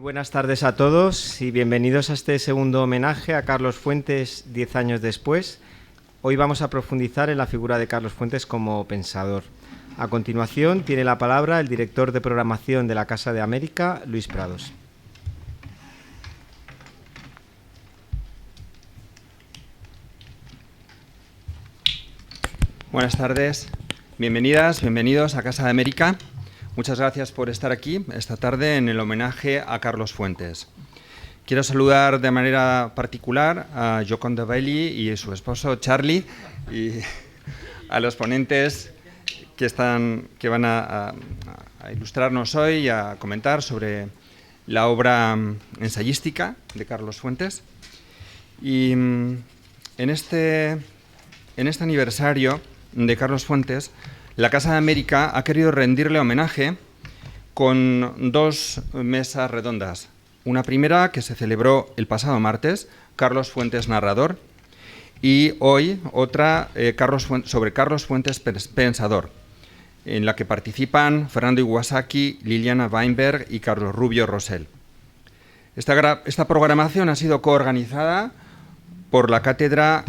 buenas tardes a todos y bienvenidos a este segundo homenaje a Carlos Fuentes 10 años después. Hoy vamos a profundizar en la figura de Carlos Fuentes como pensador. A continuación tiene la palabra el director de programación de la Casa de América, Luis Prados. Buenas tardes, bienvenidas, bienvenidos a Casa de América. Muchas gracias por estar aquí esta tarde en el homenaje a Carlos Fuentes. Quiero saludar de manera particular a Gioconda Belli y su esposo Charlie y a los ponentes que van a ilustrarnos hoy y a comentar sobre la obra ensayística de Carlos Fuentes. Y en este aniversario de Carlos Fuentes, la Casa de América ha querido rendirle homenaje con dos mesas redondas. Una primera que se celebró el pasado martes, Carlos Fuentes narrador, y hoy otra sobre Carlos Fuentes pensador, en la que participan Fernando Iwasaki, Liliana Weinberg y Carlos Rubio Rosell. Esta programación ha sido coorganizada por la Casa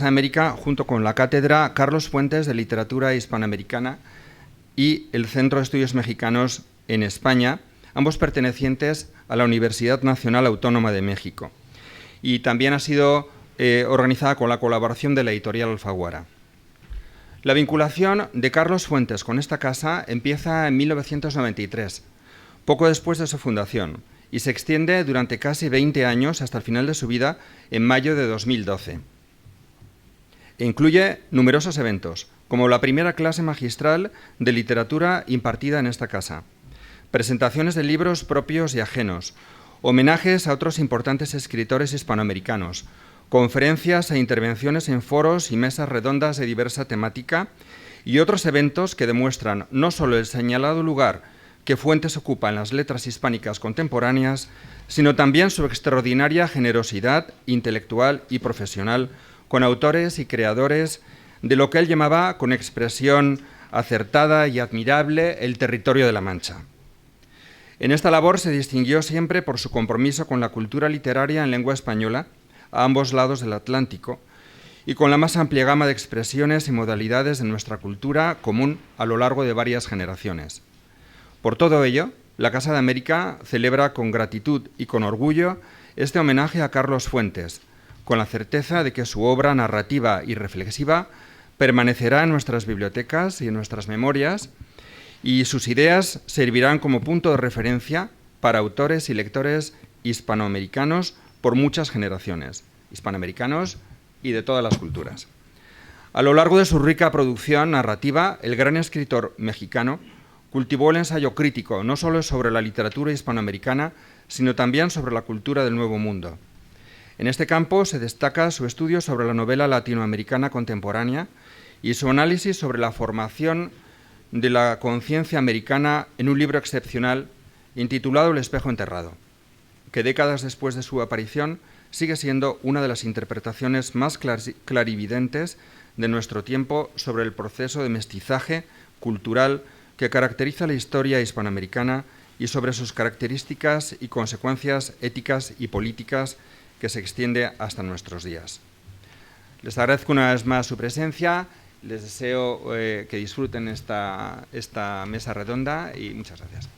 de América junto con la Cátedra Carlos Fuentes de Literatura Hispanoamericana y el Centro de Estudios Mexicanos en España, ambos pertenecientes a la Universidad Nacional Autónoma de México. Y también ha sido organizada con la colaboración de la editorial Alfaguara. La vinculación de Carlos Fuentes con esta casa empieza en 1993, poco después de su fundación, y se extiende durante casi 20 años hasta el final de su vida en mayo de 2012. E incluye numerosos eventos, como la primera clase magistral de literatura impartida en esta casa, presentaciones de libros propios y ajenos, homenajes a otros importantes escritores hispanoamericanos, conferencias e intervenciones en foros y mesas redondas de diversa temática y otros eventos que demuestran no solo el señalado lugar que Fuentes ocupa en las letras hispánicas contemporáneas, sino también su extraordinaria generosidad intelectual y profesional con autores y creadores de lo que él llamaba, con expresión acertada y admirable, el territorio de la Mancha. En esta labor se distinguió siempre por su compromiso con la cultura literaria en lengua española, a ambos lados del Atlántico, y con la más amplia gama de expresiones y modalidades de nuestra cultura común a lo largo de varias generaciones. Por todo ello, la Casa de América celebra con gratitud y con orgullo este homenaje a Carlos Fuentes, con la certeza de que su obra narrativa y reflexiva permanecerá en nuestras bibliotecas y en nuestras memorias, y sus ideas servirán como punto de referencia para autores y lectores hispanoamericanos por muchas generaciones, hispanoamericanos y de todas las culturas. A lo largo de su rica producción narrativa, el gran escritor mexicano cultivó el ensayo crítico no solo sobre la literatura hispanoamericana, sino también sobre la cultura del Nuevo Mundo. En este campo se destaca su estudio sobre la novela latinoamericana contemporánea y su análisis sobre la formación de la conciencia americana en un libro excepcional intitulado El espejo enterrado, que décadas después de su aparición sigue siendo una de las interpretaciones más clarividentes de nuestro tiempo sobre el proceso de mestizaje cultural que caracteriza la historia hispanoamericana y sobre sus características y consecuencias éticas y políticas que se extiende hasta nuestros días. Les agradezco una vez más su presencia, les deseo que disfruten esta mesa redonda y muchas gracias.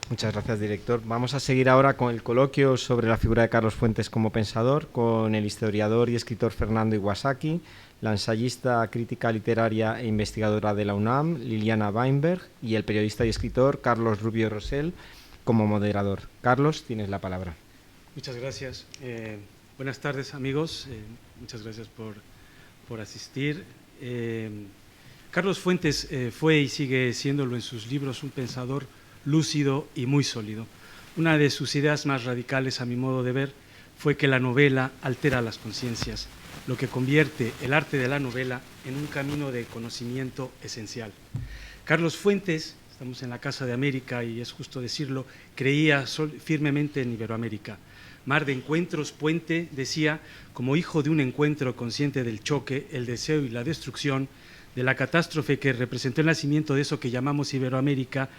Muchas gracias, director. Vamos a seguir ahora con el coloquio sobre la figura de Carlos Fuentes como pensador, con el historiador y escritor Fernando Iwasaki, la ensayista, crítica literaria e investigadora de la UNAM, Liliana Weinberg, y el periodista y escritor Carlos Rubio Rosell como moderador. Carlos, tienes la palabra. Muchas gracias. Buenas tardes, amigos. Muchas gracias por asistir. Carlos Fuentes fue y sigue siéndolo en sus libros un pensador lúcido y muy sólido. Una de sus ideas más radicales, a mi modo de ver, fue que la novela altera las conciencias, lo que convierte el arte de la novela en un camino de conocimiento esencial. Carlos Fuentes, estamos en la Casa de América y es justo decirlo, creía firmemente en Iberoamérica. mar de encuentros, puente, decía, como hijo de un encuentro consciente del choque, el deseo y la destrucción, de la catástrofe que representó el nacimiento de eso que llamamos Iberoamérica,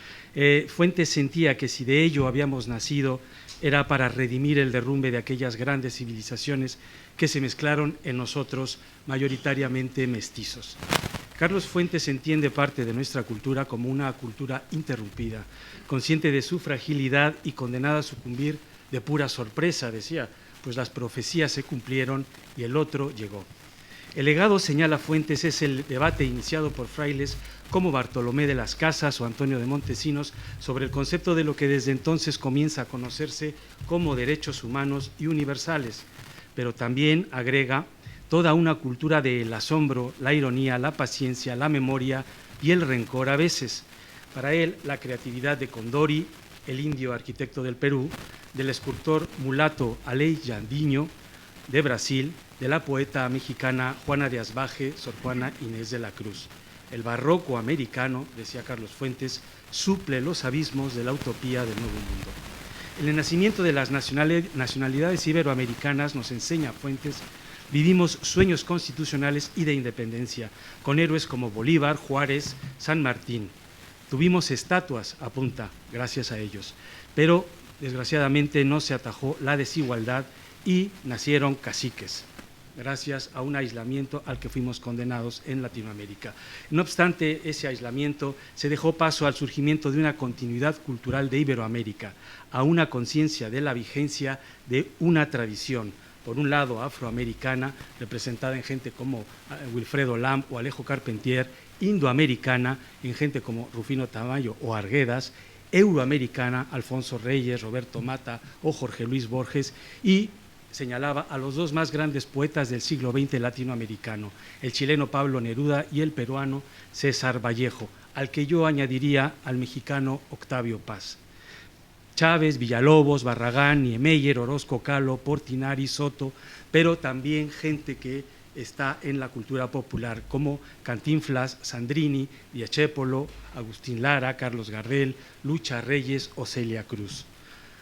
Fuentes sentía que si de ello habíamos nacido era para redimir el derrumbe de aquellas grandes civilizaciones que se mezclaron en nosotros, mayoritariamente mestizos. Carlos Fuentes entiende parte de nuestra cultura como una cultura interrumpida, consciente de su fragilidad y condenada a sucumbir de pura sorpresa, decía, pues las profecías se cumplieron y el otro llegó. El legado, señala Fuentes, es el debate iniciado por frailes como Bartolomé de las Casas o Antonio de Montesinos sobre el concepto de lo que desde entonces comienza a conocerse como derechos humanos y universales, pero también agrega toda una cultura del asombro, la ironía, la paciencia, la memoria y el rencor a veces. Para él, la creatividad de Condori, el indio arquitecto del Perú, del escultor mulato Aleix Jandiño de Brasil, de la poeta mexicana Juana de Asbaje, Sor Juana Inés de la Cruz. El barroco americano, decía Carlos Fuentes, suple los abismos de la utopía del Nuevo Mundo. En el nacimiento de las nacionalidades iberoamericanas, nos enseña Fuentes, vivimos sueños constitucionales y de independencia, con héroes como Bolívar, Juárez, San Martín. Tuvimos estatuas, apunta, gracias a ellos, pero desgraciadamente no se atajó la desigualdad y nacieron caciques, gracias a un aislamiento al que fuimos condenados en Latinoamérica. No obstante ese aislamiento, se dejó paso al surgimiento de una continuidad cultural de Iberoamérica, a una conciencia de la vigencia de una tradición, por un lado afroamericana, representada en gente como Wilfredo Lamb o Alejo Carpentier, indoamericana, en gente como Rufino Tamayo o Arguedas, euroamericana, Alfonso Reyes, Roberto Mata o Jorge Luis Borges, y señalaba a los dos más grandes poetas del siglo XX latinoamericano, el chileno Pablo Neruda y el peruano César Vallejo, al que yo añadiría al mexicano Octavio Paz. Chávez, Villalobos, Barragán, Niemeyer, Orozco Calo, Portinari, Soto, pero también gente que está en la cultura popular, como Cantinflas, Sandrini, Diachépolo, Agustín Lara, Carlos Gardel, Lucha Reyes o Celia Cruz.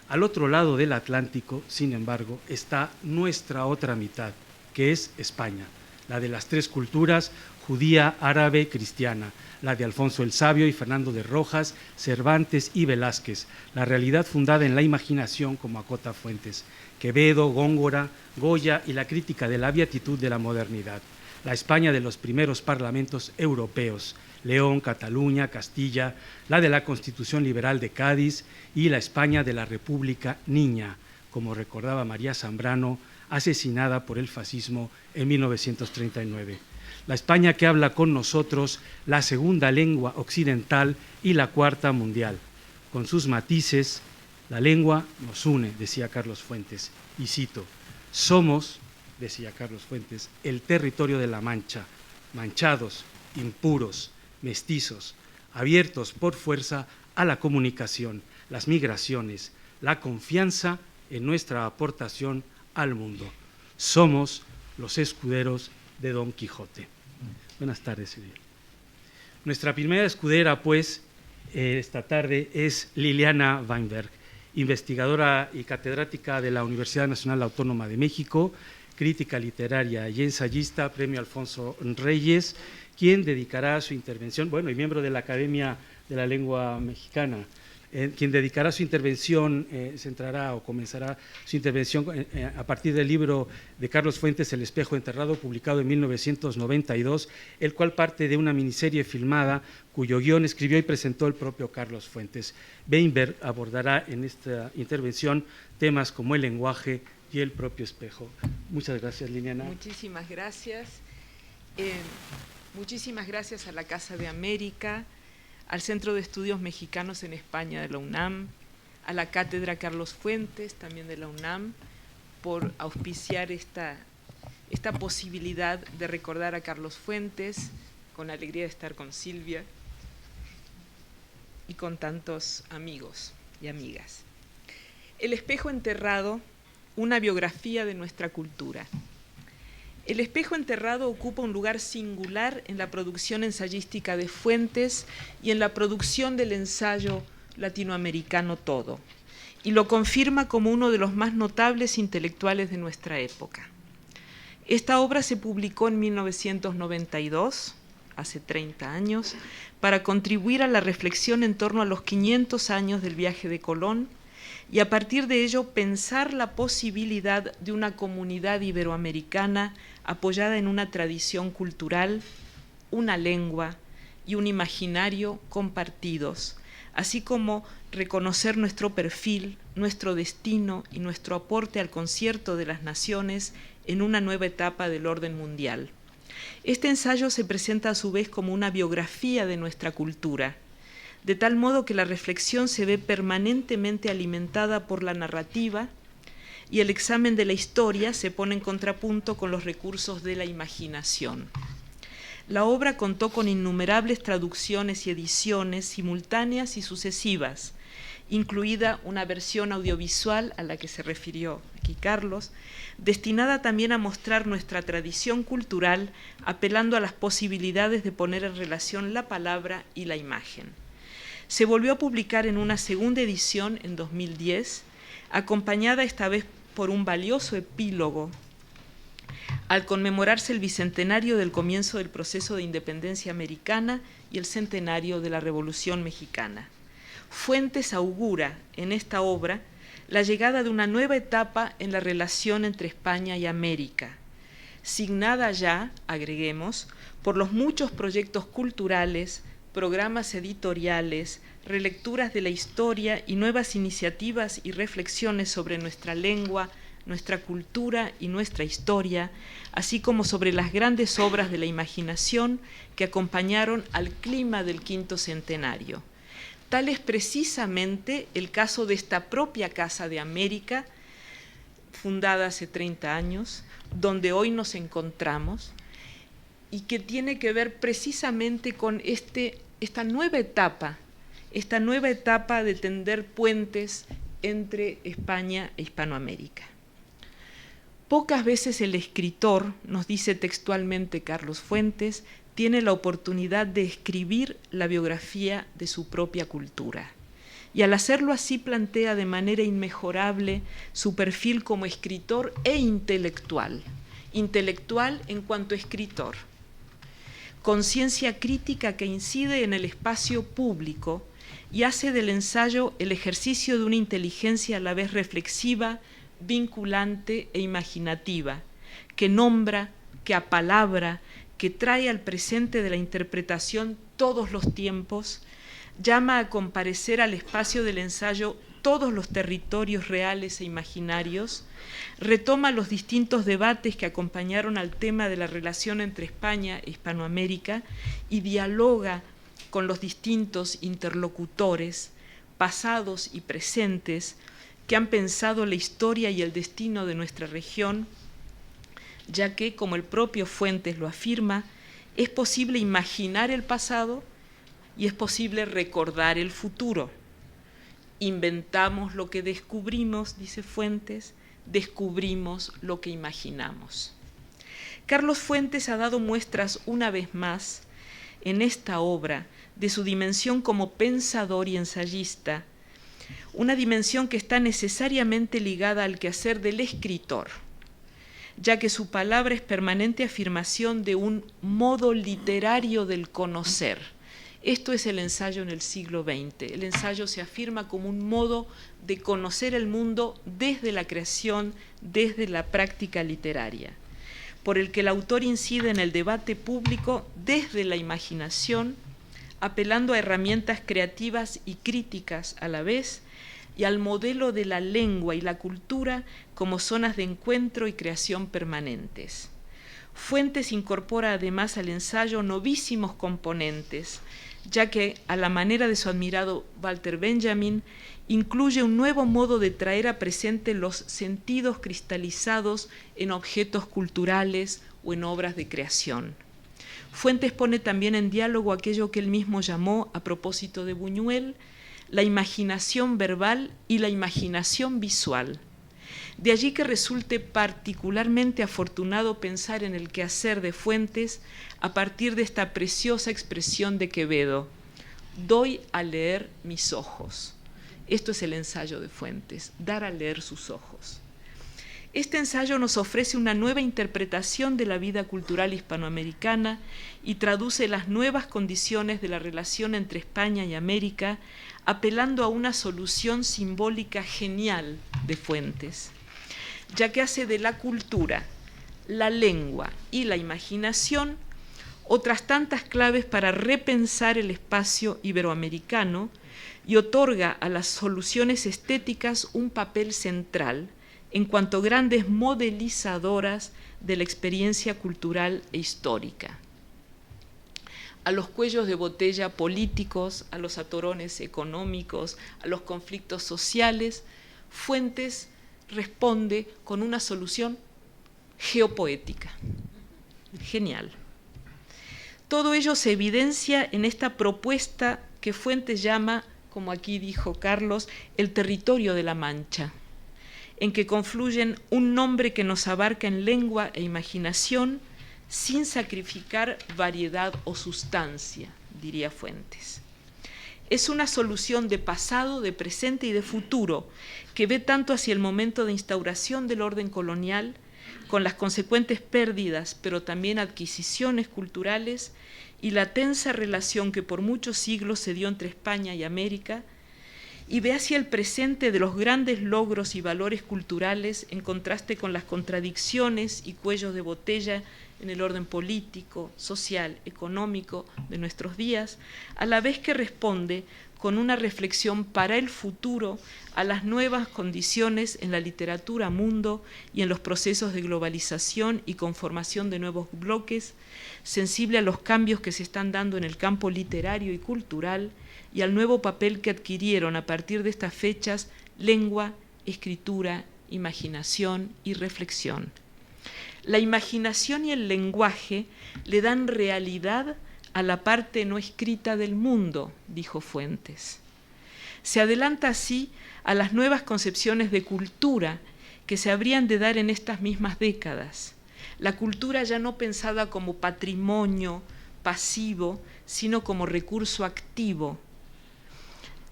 Al otro lado del Atlántico, sin embargo, está nuestra otra mitad, que es España, la de las tres culturas, judía, árabe, cristiana, la de Alfonso el Sabio y Fernando de Rojas, Cervantes y Velázquez, la realidad fundada en la imaginación, como acota Fuentes, Quevedo, Góngora, Goya y la crítica de la beatitud de la modernidad, la España de los primeros parlamentos europeos, León, Cataluña, Castilla, la de la Constitución Liberal de Cádiz y la España de la República Niña, como recordaba María Zambrano, asesinada por el fascismo en 1939. La España que habla con nosotros la segunda lengua occidental y la cuarta mundial. Con sus matices, la lengua nos une, decía Carlos Fuentes, y cito, somos, decía Carlos Fuentes, el territorio de la Mancha, manchados, impuros, mestizos, abiertos por fuerza a la comunicación, las migraciones, la confianza en nuestra aportación al mundo. Somos los escuderos de Don Quijote. Buenas tardes, Silvia. Nuestra primera escudera, pues, esta tarde es Liliana Weinberg, investigadora y catedrática de la Universidad Nacional Autónoma de México, crítica literaria y ensayista, Premio Alfonso Reyes, quien dedicará su intervención, y miembro de la Academia de la Lengua Mexicana, quien dedicará su intervención, centrará o comenzará su intervención a partir del libro de Carlos Fuentes, El espejo enterrado, publicado en 1992, el cual parte de una miniserie filmada cuyo guión escribió y presentó el propio Carlos Fuentes. Weinberg abordará en esta intervención temas como el lenguaje y el propio espejo. Muchas gracias, Liliana. Muchísimas gracias. Muchísimas gracias a la Casa de América, al Centro de Estudios Mexicanos en España de la UNAM, a la Cátedra Carlos Fuentes, también de la UNAM, por auspiciar esta posibilidad de recordar a Carlos Fuentes, con la alegría de estar con Silvia y con tantos amigos y amigas. El espejo enterrado, una biografía de nuestra cultura. El espejo enterrado ocupa un lugar singular en la producción ensayística de Fuentes y en la producción del ensayo latinoamericano todo. y lo confirma como uno de los más notables intelectuales de nuestra época. Esta obra se publicó en 1992, hace 30 años, para contribuir a la reflexión en torno a los 500 años del viaje de Colón y a partir de ello pensar la posibilidad de una comunidad iberoamericana apoyada en una tradición cultural, una lengua y un imaginario compartidos, así como reconocer nuestro perfil, nuestro destino y nuestro aporte al concierto de las naciones en una nueva etapa del orden mundial. Este ensayo se presenta a su vez como una biografía de nuestra cultura, de tal modo que la reflexión se ve permanentemente alimentada por la narrativa y el examen de la historia se pone en contrapunto con los recursos de la imaginación. La obra contó con innumerables traducciones y ediciones simultáneas y sucesivas, incluida una versión audiovisual a la que se refirió aquí Carlos, destinada también a mostrar nuestra tradición cultural, apelando a las posibilidades de poner en relación la palabra y la imagen. Se volvió a publicar en una segunda edición en 2010, acompañada esta vez por un valioso epílogo al conmemorarse el bicentenario del comienzo del proceso de independencia americana y el centenario de la Revolución Mexicana. Fuentes augura en esta obra la llegada de una nueva etapa en la relación entre España y América, signada ya, agreguemos, por los muchos proyectos culturales, programas editoriales, relecturas de la historia y nuevas iniciativas y reflexiones sobre nuestra lengua, nuestra cultura y nuestra historia, así como sobre las grandes obras de la imaginación que acompañaron al clima del quinto centenario. Tal es precisamente el caso de esta propia Casa de América, fundada hace 30 años, donde hoy nos encontramos, y que tiene que ver precisamente con esta nueva etapa de tender puentes entre España e Hispanoamérica. Pocas veces el escritor, nos dice textualmente Carlos Fuentes, tiene la oportunidad de escribir la biografía de su propia cultura. Y al hacerlo así plantea de manera inmejorable su perfil como escritor e intelectual en cuanto a escritor. Conciencia crítica que incide en el espacio público y hace del ensayo el ejercicio de una inteligencia a la vez reflexiva, vinculante e imaginativa, que nombra, que apalabra, que trae al presente de la interpretación todos los tiempos, llama a comparecer al espacio del ensayo todos los territorios reales e imaginarios, retoma los distintos debates que acompañaron al tema de la relación entre España e Hispanoamérica y dialoga con los distintos interlocutores, pasados y presentes, que han pensado la historia y el destino de nuestra región, ya que, como el propio Fuentes lo afirma, es posible imaginar el pasado y es posible recordar el futuro. Inventamos lo que descubrimos, dice Fuentes, descubrimos lo que imaginamos. Carlos Fuentes ha dado muestras una vez más en esta obra de su dimensión como pensador y ensayista, una dimensión que está necesariamente ligada al quehacer del escritor, ya que su palabra es permanente afirmación de un modo literario del conocer. Esto es el ensayo en el siglo XX. El ensayo se afirma como un modo de conocer el mundo desde la creación, desde la práctica literaria, por el que el autor incide en el debate público desde la imaginación, apelando a herramientas creativas y críticas a la vez, y al modelo de la lengua y la cultura como zonas de encuentro y creación permanentes. Fuentes incorpora además al ensayo novísimos componentes, ya que, a la manera de su admirado Walter Benjamin, incluye un nuevo modo de traer a presente los sentidos cristalizados en objetos culturales o en obras de creación. Fuentes pone también en diálogo aquello que él mismo llamó, a propósito de Buñuel, la imaginación verbal y la imaginación visual. De allí que resulte particularmente afortunado pensar en el quehacer de Fuentes a partir de esta preciosa expresión de Quevedo: doy a leer mis ojos. Esto es el ensayo de Fuentes, dar a leer sus ojos. Este ensayo nos ofrece una nueva interpretación de la vida cultural hispanoamericana y traduce las nuevas condiciones de la relación entre España y América, apelando a una solución simbólica genial de Fuentes, ya que hace de la cultura, la lengua y la imaginación otras tantas claves para repensar el espacio iberoamericano y otorga a las soluciones estéticas un papel central en cuanto grandes modelizadoras de la experiencia cultural e histórica. A los cuellos de botella políticos, a los atorones económicos, a los conflictos sociales, Fuentes responde con una solución geopoética. Genial. Todo ello se evidencia en esta propuesta que Fuentes llama, como aquí dijo Carlos, el territorio de la Mancha, en que confluyen un nombre que nos abarca en lengua e imaginación sin sacrificar variedad o sustancia, diría Fuentes. Es una solución de pasado, de presente y de futuro que ve tanto hacia el momento de instauración del orden colonial, con las consecuentes pérdidas, pero también adquisiciones culturales y la tensa relación que por muchos siglos se dio entre España y América, y ve hacia el presente de los grandes logros y valores culturales en contraste con las contradicciones y cuellos de botella en el orden político, social, económico de nuestros días, a la vez que responde con una reflexión para el futuro a las nuevas condiciones en la literatura mundo y en los procesos de globalización y conformación de nuevos bloques, sensible a los cambios que se están dando en el campo literario y cultural y al nuevo papel que adquirieron a partir de estas fechas lengua, escritura, imaginación y reflexión. La imaginación y el lenguaje le dan realidad a la parte no escrita del mundo, dijo Fuentes. Se adelanta así a las nuevas concepciones de cultura que se habrían de dar en estas mismas décadas. La cultura ya no pensada como patrimonio pasivo, sino como recurso activo,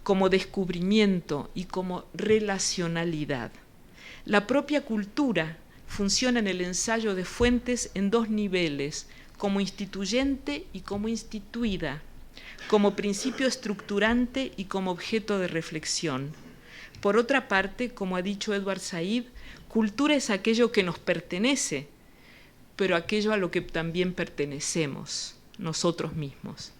como descubrimiento y como relacionalidad. La propia cultura funciona en el ensayo de Fuentes en dos niveles, como instituyente y como instituida, como principio estructurante y como objeto de reflexión. Por otra parte, como ha dicho Edward Said, cultura es aquello que nos pertenece, pero aquello a lo que también pertenecemos, nosotros mismos.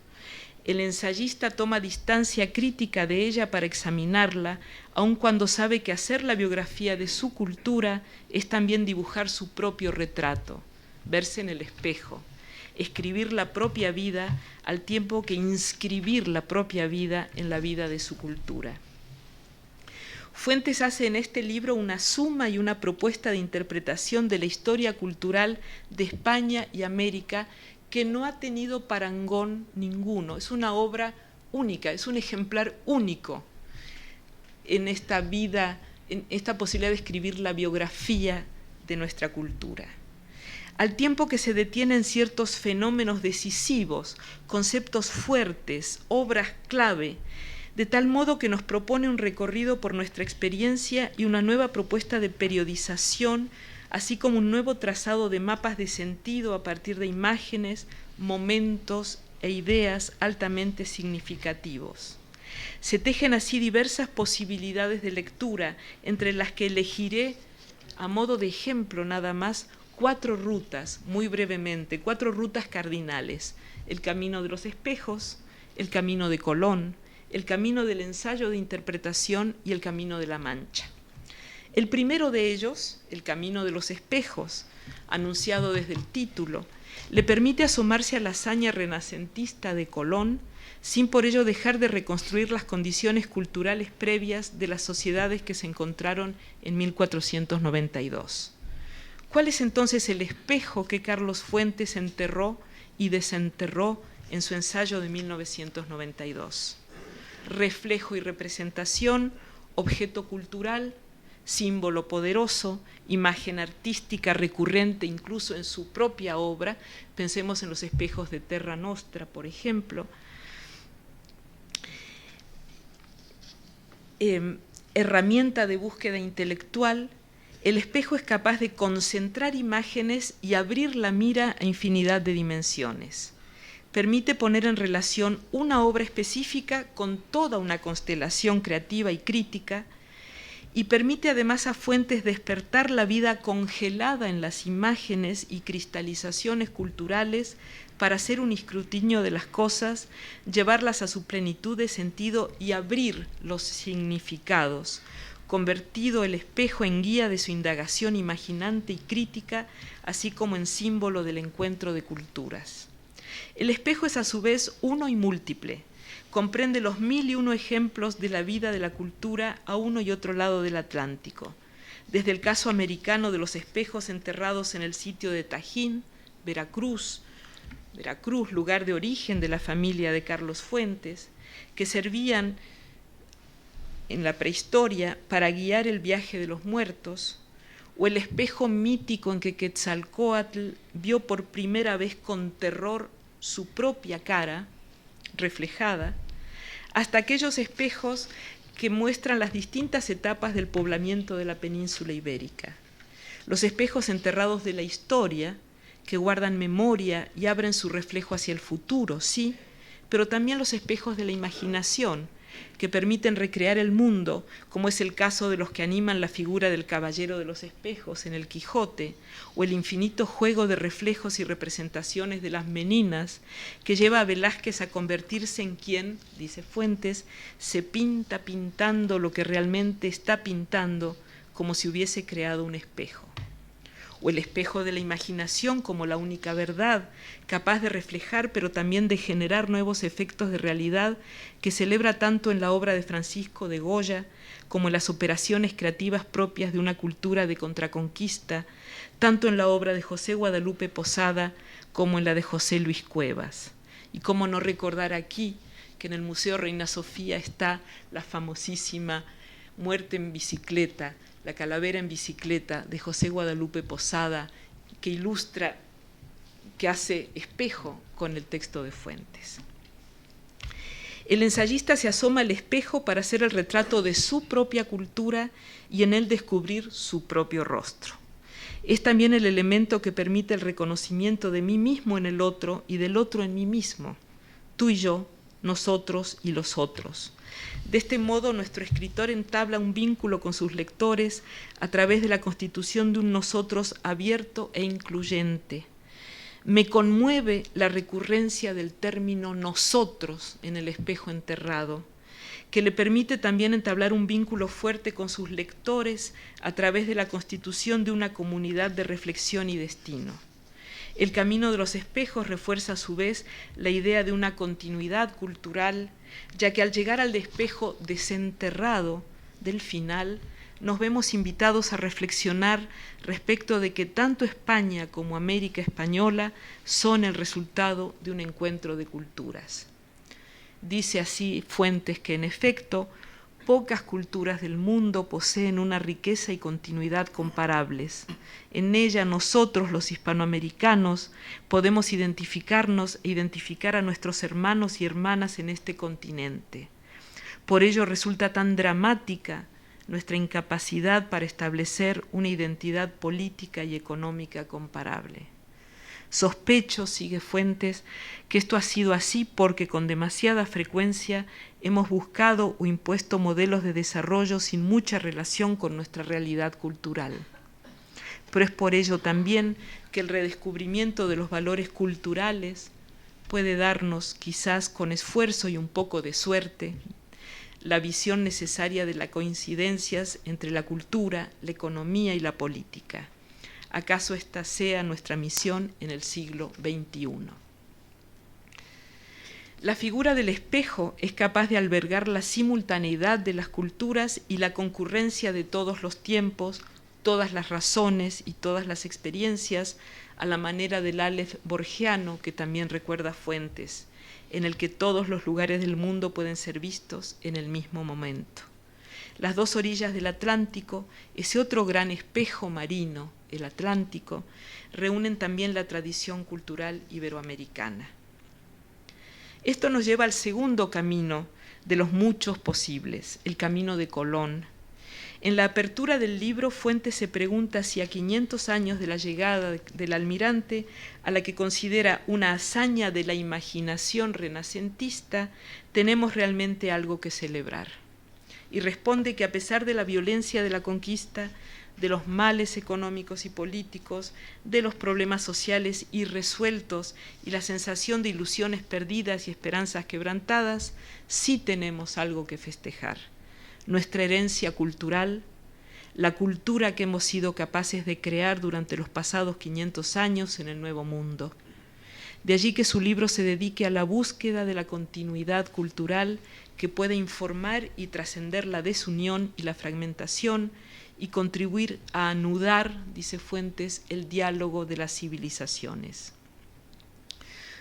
El ensayista toma distancia crítica de ella para examinarla, aun cuando sabe que hacer la biografía de su cultura es también dibujar su propio retrato, verse en el espejo, escribir la propia vida al tiempo que inscribir la propia vida en la vida de su cultura. Fuentes hace en este libro una suma y una propuesta de interpretación de la historia cultural de España y América que no ha tenido parangón ninguno. Es una obra única, es un ejemplar único en esta vida, en esta posibilidad de escribir la biografía de nuestra cultura. Al tiempo que se detienen ciertos fenómenos decisivos, conceptos fuertes, obras clave, de tal modo que nos propone un recorrido por nuestra experiencia y una nueva propuesta de periodización, así como un nuevo trazado de mapas de sentido a partir de imágenes, momentos e ideas altamente significativos. Se tejen así diversas posibilidades de lectura, entre las que elegiré, a modo de ejemplo nada más, 4 rutas, muy brevemente, 4 rutas cardinales: el camino de los espejos, el camino de Colón, el camino del ensayo de interpretación y el camino de la Mancha. El primero de ellos, el camino de los espejos, anunciado desde el título, le permite asomarse a la hazaña renacentista de Colón, sin por ello dejar de reconstruir las condiciones culturales previas de las sociedades que se encontraron en 1492. ¿Cuál es entonces el espejo que Carlos Fuentes enterró y desenterró en su ensayo de 1992? Reflejo y representación, objeto cultural, símbolo poderoso, imagen artística recurrente incluso en su propia obra. Pensemos en los espejos de Terra Nostra, por ejemplo. herramienta de búsqueda intelectual, el espejo es capaz de concentrar imágenes y abrir la mira a infinidad de dimensiones. Permite poner en relación una obra específica con toda una constelación creativa y crítica, y permite además a Fuentes despertar la vida congelada en las imágenes y cristalizaciones culturales para hacer un escrutinio de las cosas, llevarlas a su plenitud de sentido y abrir los significados, convertido el espejo en guía de su indagación imaginante y crítica, así como en símbolo del encuentro de culturas. El espejo es a su vez uno y múltiple, comprende los 1001 ejemplos de la vida de la cultura a uno y otro lado del Atlántico, desde el caso americano de los espejos enterrados en el sitio de Tajín, Veracruz, lugar de origen de la familia de Carlos Fuentes, que servían en la prehistoria para guiar el viaje de los muertos, o el espejo mítico en que Quetzalcóatl vio por primera vez con terror su propia cara reflejada, hasta aquellos espejos que muestran las distintas etapas del poblamiento de la península ibérica. Los espejos enterrados de la historia, que guardan memoria y abren su reflejo hacia el futuro, sí, pero también los espejos de la imaginación, que permiten recrear el mundo, como es el caso de los que animan la figura del caballero de los espejos en el Quijote, o el infinito juego de reflejos y representaciones de las meninas, que lleva a Velázquez a convertirse en quien, dice Fuentes, se pinta pintando lo que realmente está pintando, como si hubiese creado un espejo. O el espejo de la imaginación como la única verdad, capaz de reflejar pero también de generar nuevos efectos de realidad, que celebra tanto en la obra de Francisco de Goya como en las operaciones creativas propias de una cultura de contraconquista, tanto en la obra de José Guadalupe Posada como en la de José Luis Cuevas. Y cómo no recordar aquí que en el Museo Reina Sofía está la famosísima Muerte en bicicleta, la calavera en bicicleta de José Guadalupe Posada, que ilustra, que hace espejo con el texto de Fuentes. El ensayista se asoma al espejo para hacer el retrato de su propia cultura y en él descubrir su propio rostro. Es también el elemento que permite el reconocimiento de mí mismo en el otro y del otro en mí mismo, tú y yo, nosotros y los otros. De este modo, nuestro escritor entabla un vínculo con sus lectores a través de la constitución de un nosotros abierto e incluyente. Me conmueve la recurrencia del término nosotros en el espejo enterrado, que le permite también entablar un vínculo fuerte con sus lectores a través de la constitución de una comunidad de reflexión y destino. El camino de los espejos refuerza a su vez la idea de una continuidad cultural, ya que al llegar al espejo desenterrado del final, nos vemos invitados a reflexionar respecto de que tanto España como América española son el resultado de un encuentro de culturas. Dice así Fuentes que, en efecto, pocas culturas del mundo poseen una riqueza y continuidad comparables. En ella nosotros, los hispanoamericanos, podemos identificarnos e identificar a nuestros hermanos y hermanas en este continente. Por ello resulta tan dramática nuestra incapacidad para establecer una identidad política y económica comparable. Sospecho, sigue Fuentes, que esto ha sido así porque con demasiada frecuencia hemos buscado o impuesto modelos de desarrollo sin mucha relación con nuestra realidad cultural. Pero es por ello también que el redescubrimiento de los valores culturales puede darnos, quizás con esfuerzo y un poco de suerte, la visión necesaria de las coincidencias entre la cultura, la economía y la política. ¿Acaso esta sea nuestra misión en el siglo XXI? La figura del espejo es capaz de albergar la simultaneidad de las culturas y la concurrencia de todos los tiempos, todas las razones y todas las experiencias, a la manera del Aleph borgiano, que también recuerda Fuentes, en el que todos los lugares del mundo pueden ser vistos en el mismo momento. Las dos orillas del Atlántico, ese otro gran espejo marino, el Atlántico, reúnen también la tradición cultural iberoamericana. Esto nos lleva al segundo camino de los muchos posibles, el camino de Colón. En la apertura del libro, Fuentes se pregunta si a 500 años de la llegada del almirante, a la que considera una hazaña de la imaginación renacentista, tenemos realmente algo que celebrar. Y responde que a pesar de la violencia de la conquista, de los males económicos y políticos, de los problemas sociales irresueltos y la sensación de ilusiones perdidas y esperanzas quebrantadas, sí tenemos algo que festejar. Nuestra herencia cultural, la cultura que hemos sido capaces de crear durante los pasados 500 años en el Nuevo Mundo. De allí que su libro se dedique a la búsqueda de la continuidad cultural que pueda informar y trascender la desunión y la fragmentación y contribuir a anudar, dice Fuentes, el diálogo de las civilizaciones.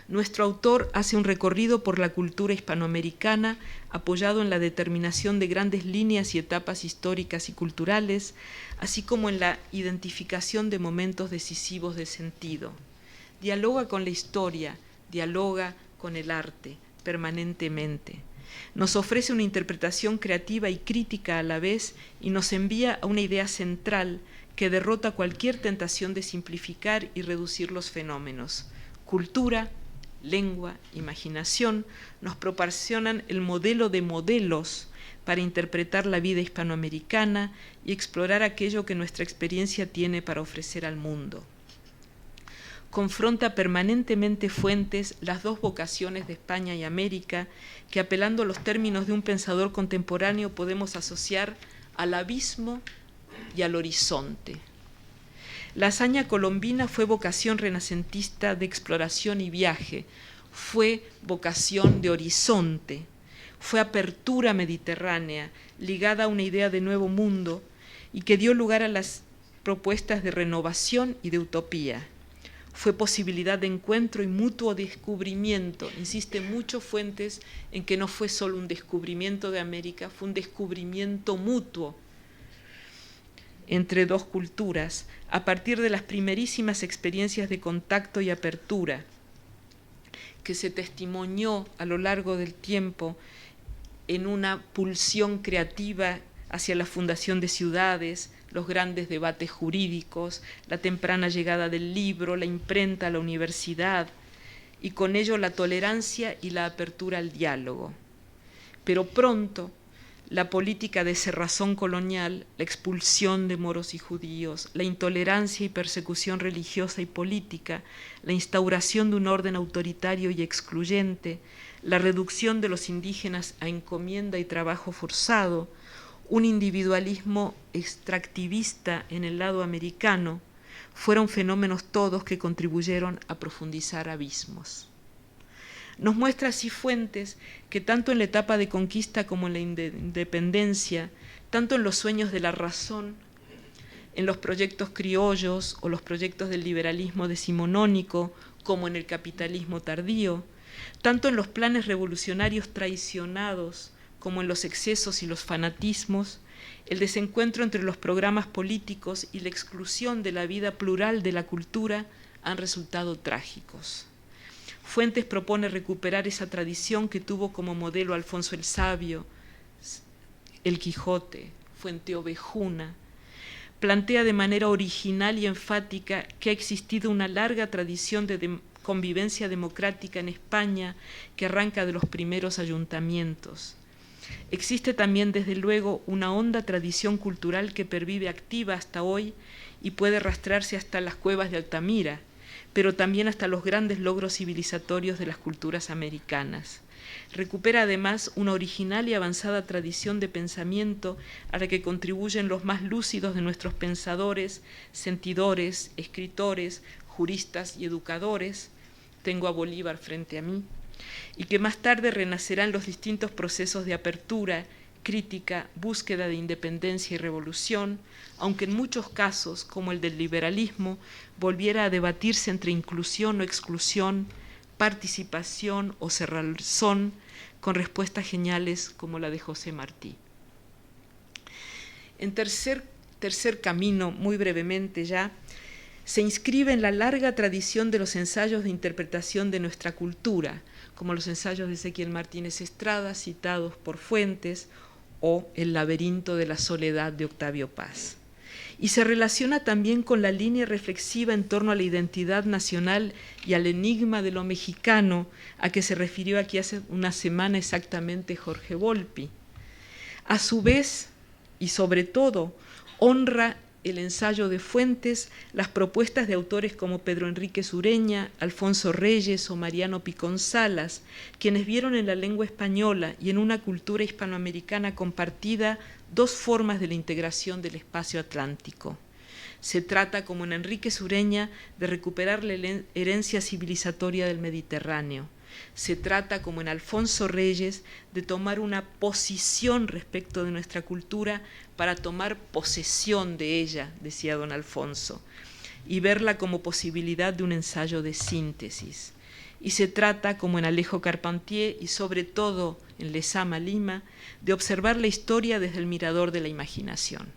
Nuestro autor hace un recorrido por la cultura hispanoamericana apoyado en la determinación de grandes líneas y etapas históricas y culturales, así como en la identificación de momentos decisivos de sentido. Dialoga con la historia, dialoga con el arte, permanentemente. Nos ofrece una interpretación creativa y crítica a la vez y nos envía a una idea central que derrota cualquier tentación de simplificar y reducir los fenómenos. Cultura, lengua, imaginación nos proporcionan el modelo de modelos para interpretar la vida hispanoamericana y explorar aquello que nuestra experiencia tiene para ofrecer al mundo. Confronta permanentemente Fuentes las dos vocaciones de España y América que, apelando a los términos de un pensador contemporáneo, podemos asociar al abismo y al horizonte. La hazaña colombina fue vocación renacentista de exploración y viaje, fue vocación de horizonte, fue apertura mediterránea ligada a una idea de nuevo mundo y que dio lugar a las propuestas de renovación y de utopía. Fue posibilidad de encuentro y mutuo descubrimiento. Insiste mucho Fuentes en que no fue solo un descubrimiento de América, fue un descubrimiento mutuo entre dos culturas, a partir de las primerísimas experiencias de contacto y apertura que se testimonió a lo largo del tiempo en una pulsión creativa hacia la fundación de ciudades, los grandes debates jurídicos, la temprana llegada del libro, la imprenta, la universidad, y con ello la tolerancia y la apertura al diálogo. Pero pronto, la política de cerrazón colonial, la expulsión de moros y judíos, la intolerancia y persecución religiosa y política, la instauración de un orden autoritario y excluyente, la reducción de los indígenas a encomienda y trabajo forzado, un individualismo extractivista en el lado americano, fueron fenómenos todos que contribuyeron a profundizar abismos. Nos muestra así Fuentes que tanto en la etapa de conquista como en la independencia, tanto en los sueños de la razón, en los proyectos criollos o los proyectos del liberalismo decimonónico, como en el capitalismo tardío, tanto en los planes revolucionarios traicionados como en los excesos y los fanatismos, el desencuentro entre los programas políticos y la exclusión de la vida plural de la cultura han resultado trágicos. Fuentes propone recuperar esa tradición que tuvo como modelo Alfonso el Sabio, el Quijote, Fuenteovejuna. Plantea de manera original y enfática que ha existido una larga tradición de convivencia democrática en España que arranca de los primeros ayuntamientos. Existe también, desde luego, una honda tradición cultural que pervive activa hasta hoy y puede rastrearse hasta las cuevas de Altamira, pero también hasta los grandes logros civilizatorios de las culturas americanas. Recupera además una original y avanzada tradición de pensamiento a la que contribuyen los más lúcidos de nuestros pensadores, sentidores, escritores, juristas y educadores. Tengo a Bolívar frente a mí, y que más tarde renacerán los distintos procesos de apertura, crítica, búsqueda de independencia y revolución, aunque en muchos casos, como el del liberalismo, volviera a debatirse entre inclusión o exclusión, participación o cerrazón, con respuestas geniales como la de José Martí. En tercer camino, muy brevemente ya, se inscribe en la larga tradición de los ensayos de interpretación de nuestra cultura, como los ensayos de Ezequiel Martínez Estrada, citados por Fuentes, o El laberinto de la soledad de Octavio Paz. Y se relaciona también con la línea reflexiva en torno a la identidad nacional y al enigma de lo mexicano, a que se refirió aquí hace una semana exactamente Jorge Volpi. A su vez, y sobre todo, honra el ensayo de Fuentes las propuestas de autores como Pedro Enrique Sureña, Alfonso Reyes o Mariano Picón Salas, quienes vieron en la lengua española y en una cultura hispanoamericana compartida dos formas de la integración del espacio atlántico. Se trata, como en Enrique Sureña, de recuperar la herencia civilizatoria del Mediterráneo. Se trata, como en Alfonso Reyes, de tomar una posición respecto de nuestra cultura para tomar posesión de ella, decía don Alfonso, y verla como posibilidad de un ensayo de síntesis. Y se trata, como en Alejo Carpentier y sobre todo en Lezama Lima, de observar la historia desde el mirador de la imaginación,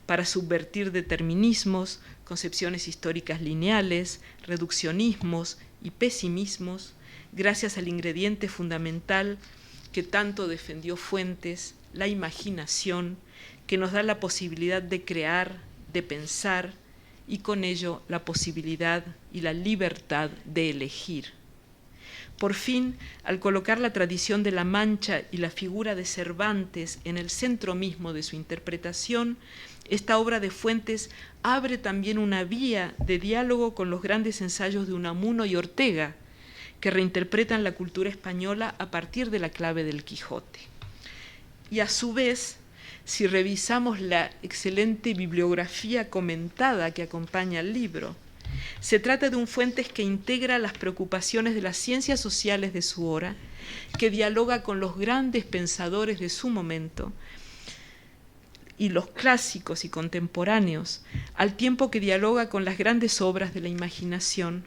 para subvertir determinismos, concepciones históricas lineales, reduccionismos y pesimismos, gracias al ingrediente fundamental que tanto defendió Fuentes, la imaginación, que nos da la posibilidad de crear, de pensar, y con ello la posibilidad y la libertad de elegir. Por fin, al colocar la tradición de La Mancha y la figura de Cervantes en el centro mismo de su interpretación, esta obra de Fuentes abre también una vía de diálogo con los grandes ensayos de Unamuno y Ortega, que reinterpretan la cultura española a partir de la clave del Quijote. Y a su vez, si revisamos la excelente bibliografía comentada que acompaña al libro, se trata de un Fuentes que integra las preocupaciones de las ciencias sociales de su hora, que dialoga con los grandes pensadores de su momento y los clásicos y contemporáneos, al tiempo que dialoga con las grandes obras de la imaginación.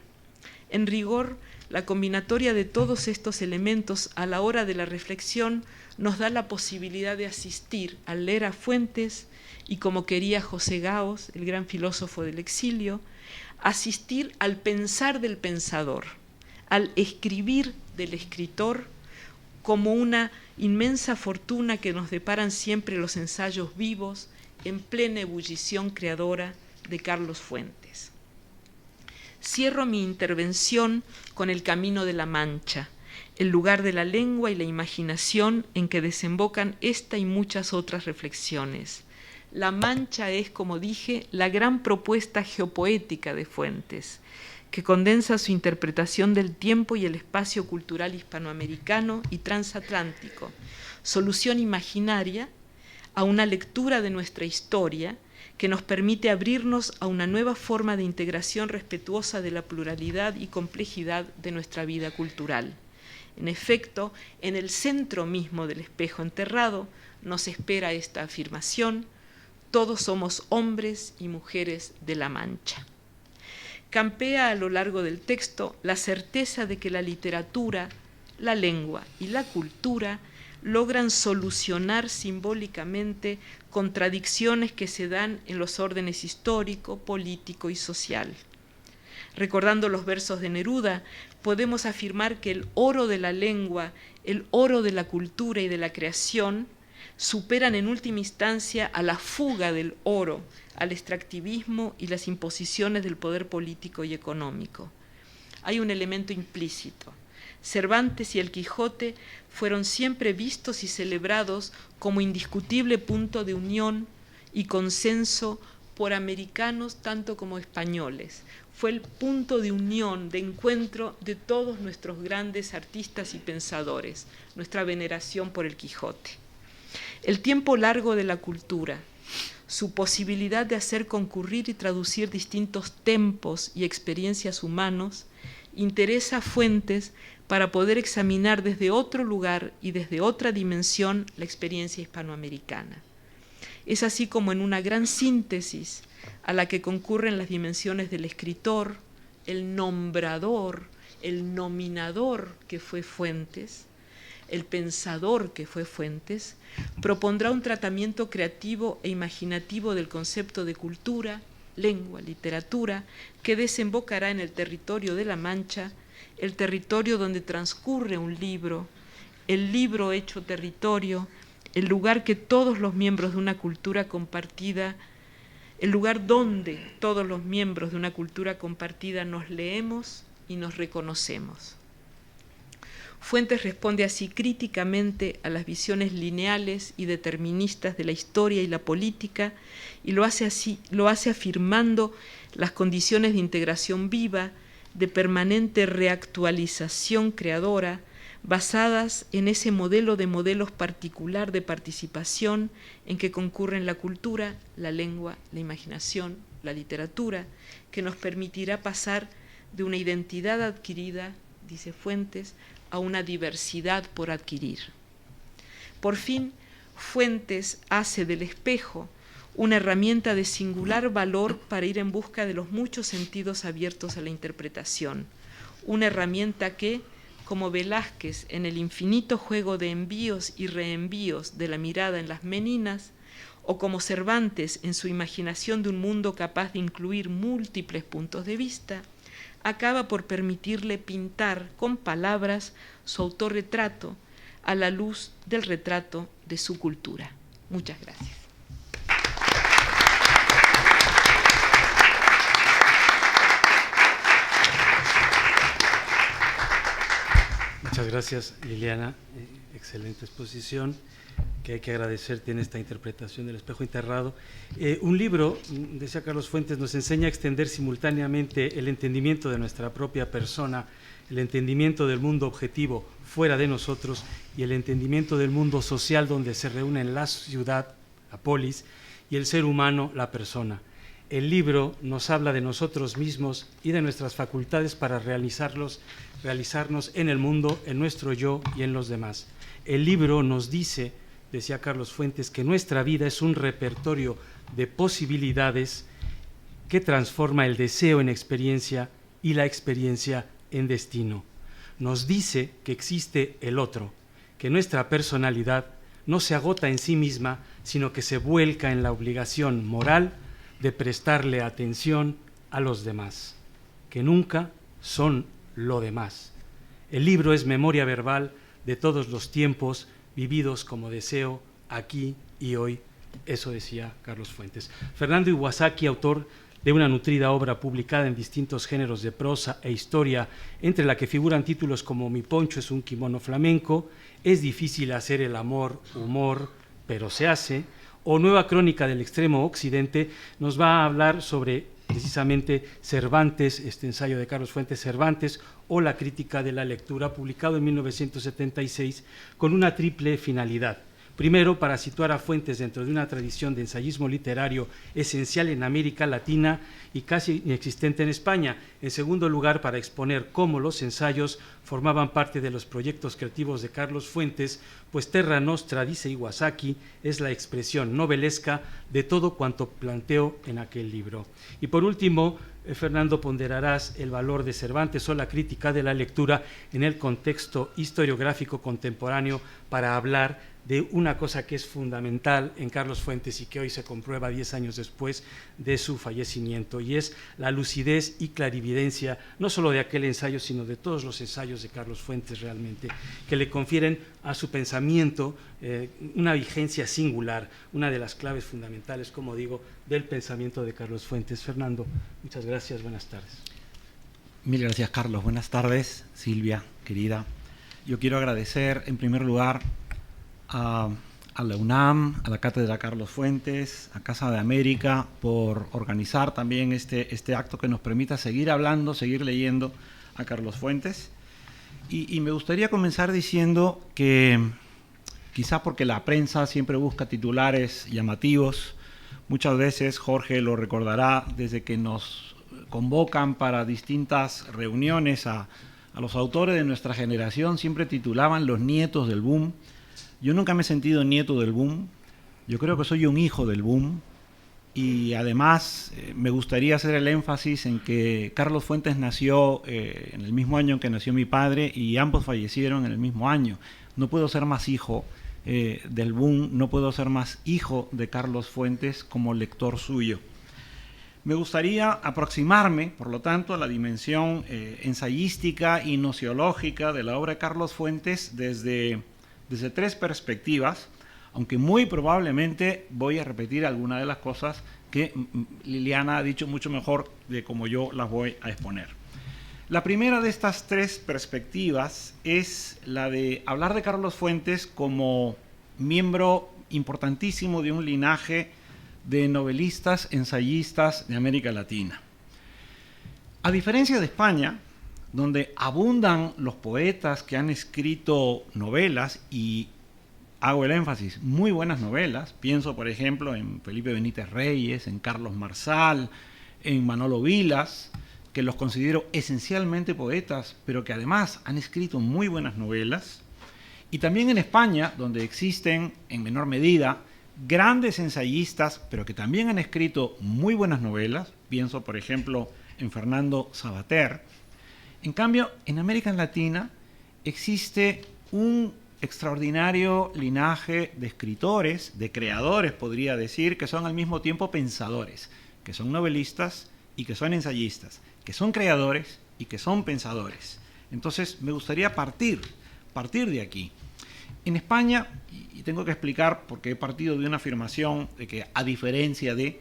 En rigor, la combinatoria de todos estos elementos a la hora de la reflexión nos da la posibilidad de asistir al leer a Fuentes y, como quería José Gaos, el gran filósofo del exilio, asistir al pensar del pensador, al escribir del escritor, como una inmensa fortuna que nos deparan siempre los ensayos vivos en plena ebullición creadora de Carlos Fuentes. Cierro mi intervención con El Camino de la Mancha, el lugar de la lengua y la imaginación en que desembocan esta y muchas otras reflexiones. La Mancha es, como dije, la gran propuesta geopoética de Fuentes, que condensa su interpretación del tiempo y el espacio cultural hispanoamericano y transatlántico, solución imaginaria a una lectura de nuestra historia que nos permite abrirnos a una nueva forma de integración respetuosa de la pluralidad y complejidad de nuestra vida cultural. En efecto, en el centro mismo del espejo enterrado nos espera esta afirmación: todos somos hombres y mujeres de la Mancha. Campea a lo largo del texto la certeza de que la literatura, la lengua y la cultura logran solucionar simbólicamente contradicciones que se dan en los órdenes histórico, político y social. Recordando los versos de Neruda, podemos afirmar que el oro de la lengua, el oro de la cultura y de la creación superan en última instancia a la fuga del oro, al extractivismo y las imposiciones del poder político y económico. Hay un elemento implícito. Cervantes y el Quijote fueron siempre vistos y celebrados como indiscutible punto de unión y consenso por americanos tanto como españoles. Fue el punto de unión, de encuentro de todos nuestros grandes artistas y pensadores, nuestra veneración por el Quijote. El tiempo largo de la cultura, su posibilidad de hacer concurrir y traducir distintos tempos y experiencias humanos, interesa a Fuentes para poder examinar desde otro lugar y desde otra dimensión la experiencia hispanoamericana. Es así como en una gran síntesis a la que concurren las dimensiones del escritor, el nombrador, el nominador que fue Fuentes, el pensador que fue Fuentes, propondrá un tratamiento creativo e imaginativo del concepto de cultura, lengua, literatura, que desembocará en el territorio de la Mancha, el territorio donde transcurre un libro, el libro hecho territorio, el lugar que todos los miembros de una cultura compartida, el lugar donde todos los miembros de una cultura compartida nos leemos y nos reconocemos. Fuentes responde así críticamente a las visiones lineales y deterministas de la historia y la política, y lo hace afirmando las condiciones de integración viva, de permanente reactualización creadora, basadas en ese modelo de modelos particular de participación en que concurren la cultura, la lengua, la imaginación, la literatura, que nos permitirá pasar de una identidad adquirida, dice Fuentes, a una diversidad por adquirir. Por fin, Fuentes hace del espejo una herramienta de singular valor para ir en busca de los muchos sentidos abiertos a la interpretación, una herramienta que, como Velázquez en el infinito juego de envíos y reenvíos de la mirada en las meninas, o como Cervantes en su imaginación de un mundo capaz de incluir múltiples puntos de vista, acaba por permitirle pintar con palabras su autorretrato a la luz del retrato de su cultura. Muchas gracias. Muchas gracias, Liliana. Excelente exposición que hay que agradecerte en esta interpretación del espejo enterrado. Un libro, decía Carlos Fuentes, nos enseña a extender simultáneamente el entendimiento de nuestra propia persona, el entendimiento del mundo objetivo fuera de nosotros y el entendimiento del mundo social donde se reúnen la ciudad, la polis, y el ser humano, la persona. El libro nos habla de nosotros mismos y de nuestras facultades para realizarnos en el mundo, en nuestro yo y en los demás. El libro nos dice, decía Carlos Fuentes, que nuestra vida es un repertorio de posibilidades que transforma el deseo en experiencia y la experiencia en destino. Nos dice que existe el otro, que nuestra personalidad no se agota en sí misma, sino que se vuelca en la obligación moral de prestarle atención a los demás, que nunca son lo demás. El libro es memoria verbal de todos los tiempos vividos como deseo aquí y hoy. Eso decía Carlos Fuentes. Fernando Iwasaki, autor de una nutrida obra publicada en distintos géneros de prosa e historia, entre la que figuran títulos como Mi poncho es un kimono flamenco, Es difícil hacer el amor, humor, pero se hace, o Nueva crónica del extremo occidente, nos va a hablar sobre precisamente Cervantes, este ensayo de Carlos Fuentes, Cervantes o la crítica de la lectura, publicado en 1976 con una triple finalidad. Primero, para situar a Fuentes dentro de una tradición de ensayismo literario esencial en América Latina y casi inexistente en España. En segundo lugar, para exponer cómo los ensayos formaban parte de los proyectos creativos de Carlos Fuentes, pues Terra Nostra, dice Iwasaki, es la expresión novelesca de todo cuanto planteó en aquel libro. Y por último, Fernando, ponderarás el valor de Cervantes o la crítica de la lectura en el contexto historiográfico contemporáneo para hablar de una cosa que es fundamental en Carlos Fuentes y que hoy se comprueba 10 años después de su fallecimiento, y es la lucidez y clarividencia, no solo de aquel ensayo, sino de todos los ensayos de Carlos Fuentes realmente, que le confieren a su pensamiento una vigencia singular, una de las claves fundamentales, como digo, del pensamiento de Carlos Fuentes. Fernando, muchas gracias, buenas tardes. Mil gracias, Carlos. Buenas tardes, Silvia, querida. Yo quiero agradecer, en primer lugar, a la UNAM, a la Cátedra Carlos Fuentes, a Casa de América, por organizar también este acto que nos permita seguir hablando, seguir leyendo a Carlos Fuentes. Y me gustaría comenzar diciendo que, quizá porque la prensa siempre busca titulares llamativos, muchas veces, Jorge lo recordará, desde que nos convocan para distintas reuniones a los autores de nuestra generación, siempre titulaban Los nietos del boom. Yo nunca me he sentido nieto del boom, yo creo que soy un hijo del boom, y además me gustaría hacer el énfasis en que Carlos Fuentes nació en el mismo año que nació mi padre y ambos fallecieron en el mismo año. No puedo ser más hijo del boom, no puedo ser más hijo de Carlos Fuentes como lector suyo. Me gustaría aproximarme, por lo tanto, a la dimensión ensayística y nociológica de la obra de Carlos Fuentes desde tres perspectivas, aunque muy probablemente voy a repetir algunas de las cosas que Liliana ha dicho mucho mejor de cómo yo las voy a exponer. La primera de estas tres perspectivas es la de hablar de Carlos Fuentes como miembro importantísimo de un linaje de novelistas, ensayistas de América Latina. A diferencia de España, donde abundan los poetas que han escrito novelas, y hago el énfasis, muy buenas novelas, pienso por ejemplo en Felipe Benítez Reyes, en Carlos Marsal, en Manolo Vilas, que los considero esencialmente poetas, pero que además han escrito muy buenas novelas, y también en España, donde existen en menor medida grandes ensayistas, pero que también han escrito muy buenas novelas, pienso por ejemplo en Fernando Savater. En cambio, en América Latina existe un extraordinario linaje de escritores, de creadores, podría decir, que son al mismo tiempo pensadores, que son novelistas y que son ensayistas, que son creadores y que son pensadores. Entonces, me gustaría partir de aquí. En España, y tengo que explicar porque he partido de una afirmación de que, a diferencia de,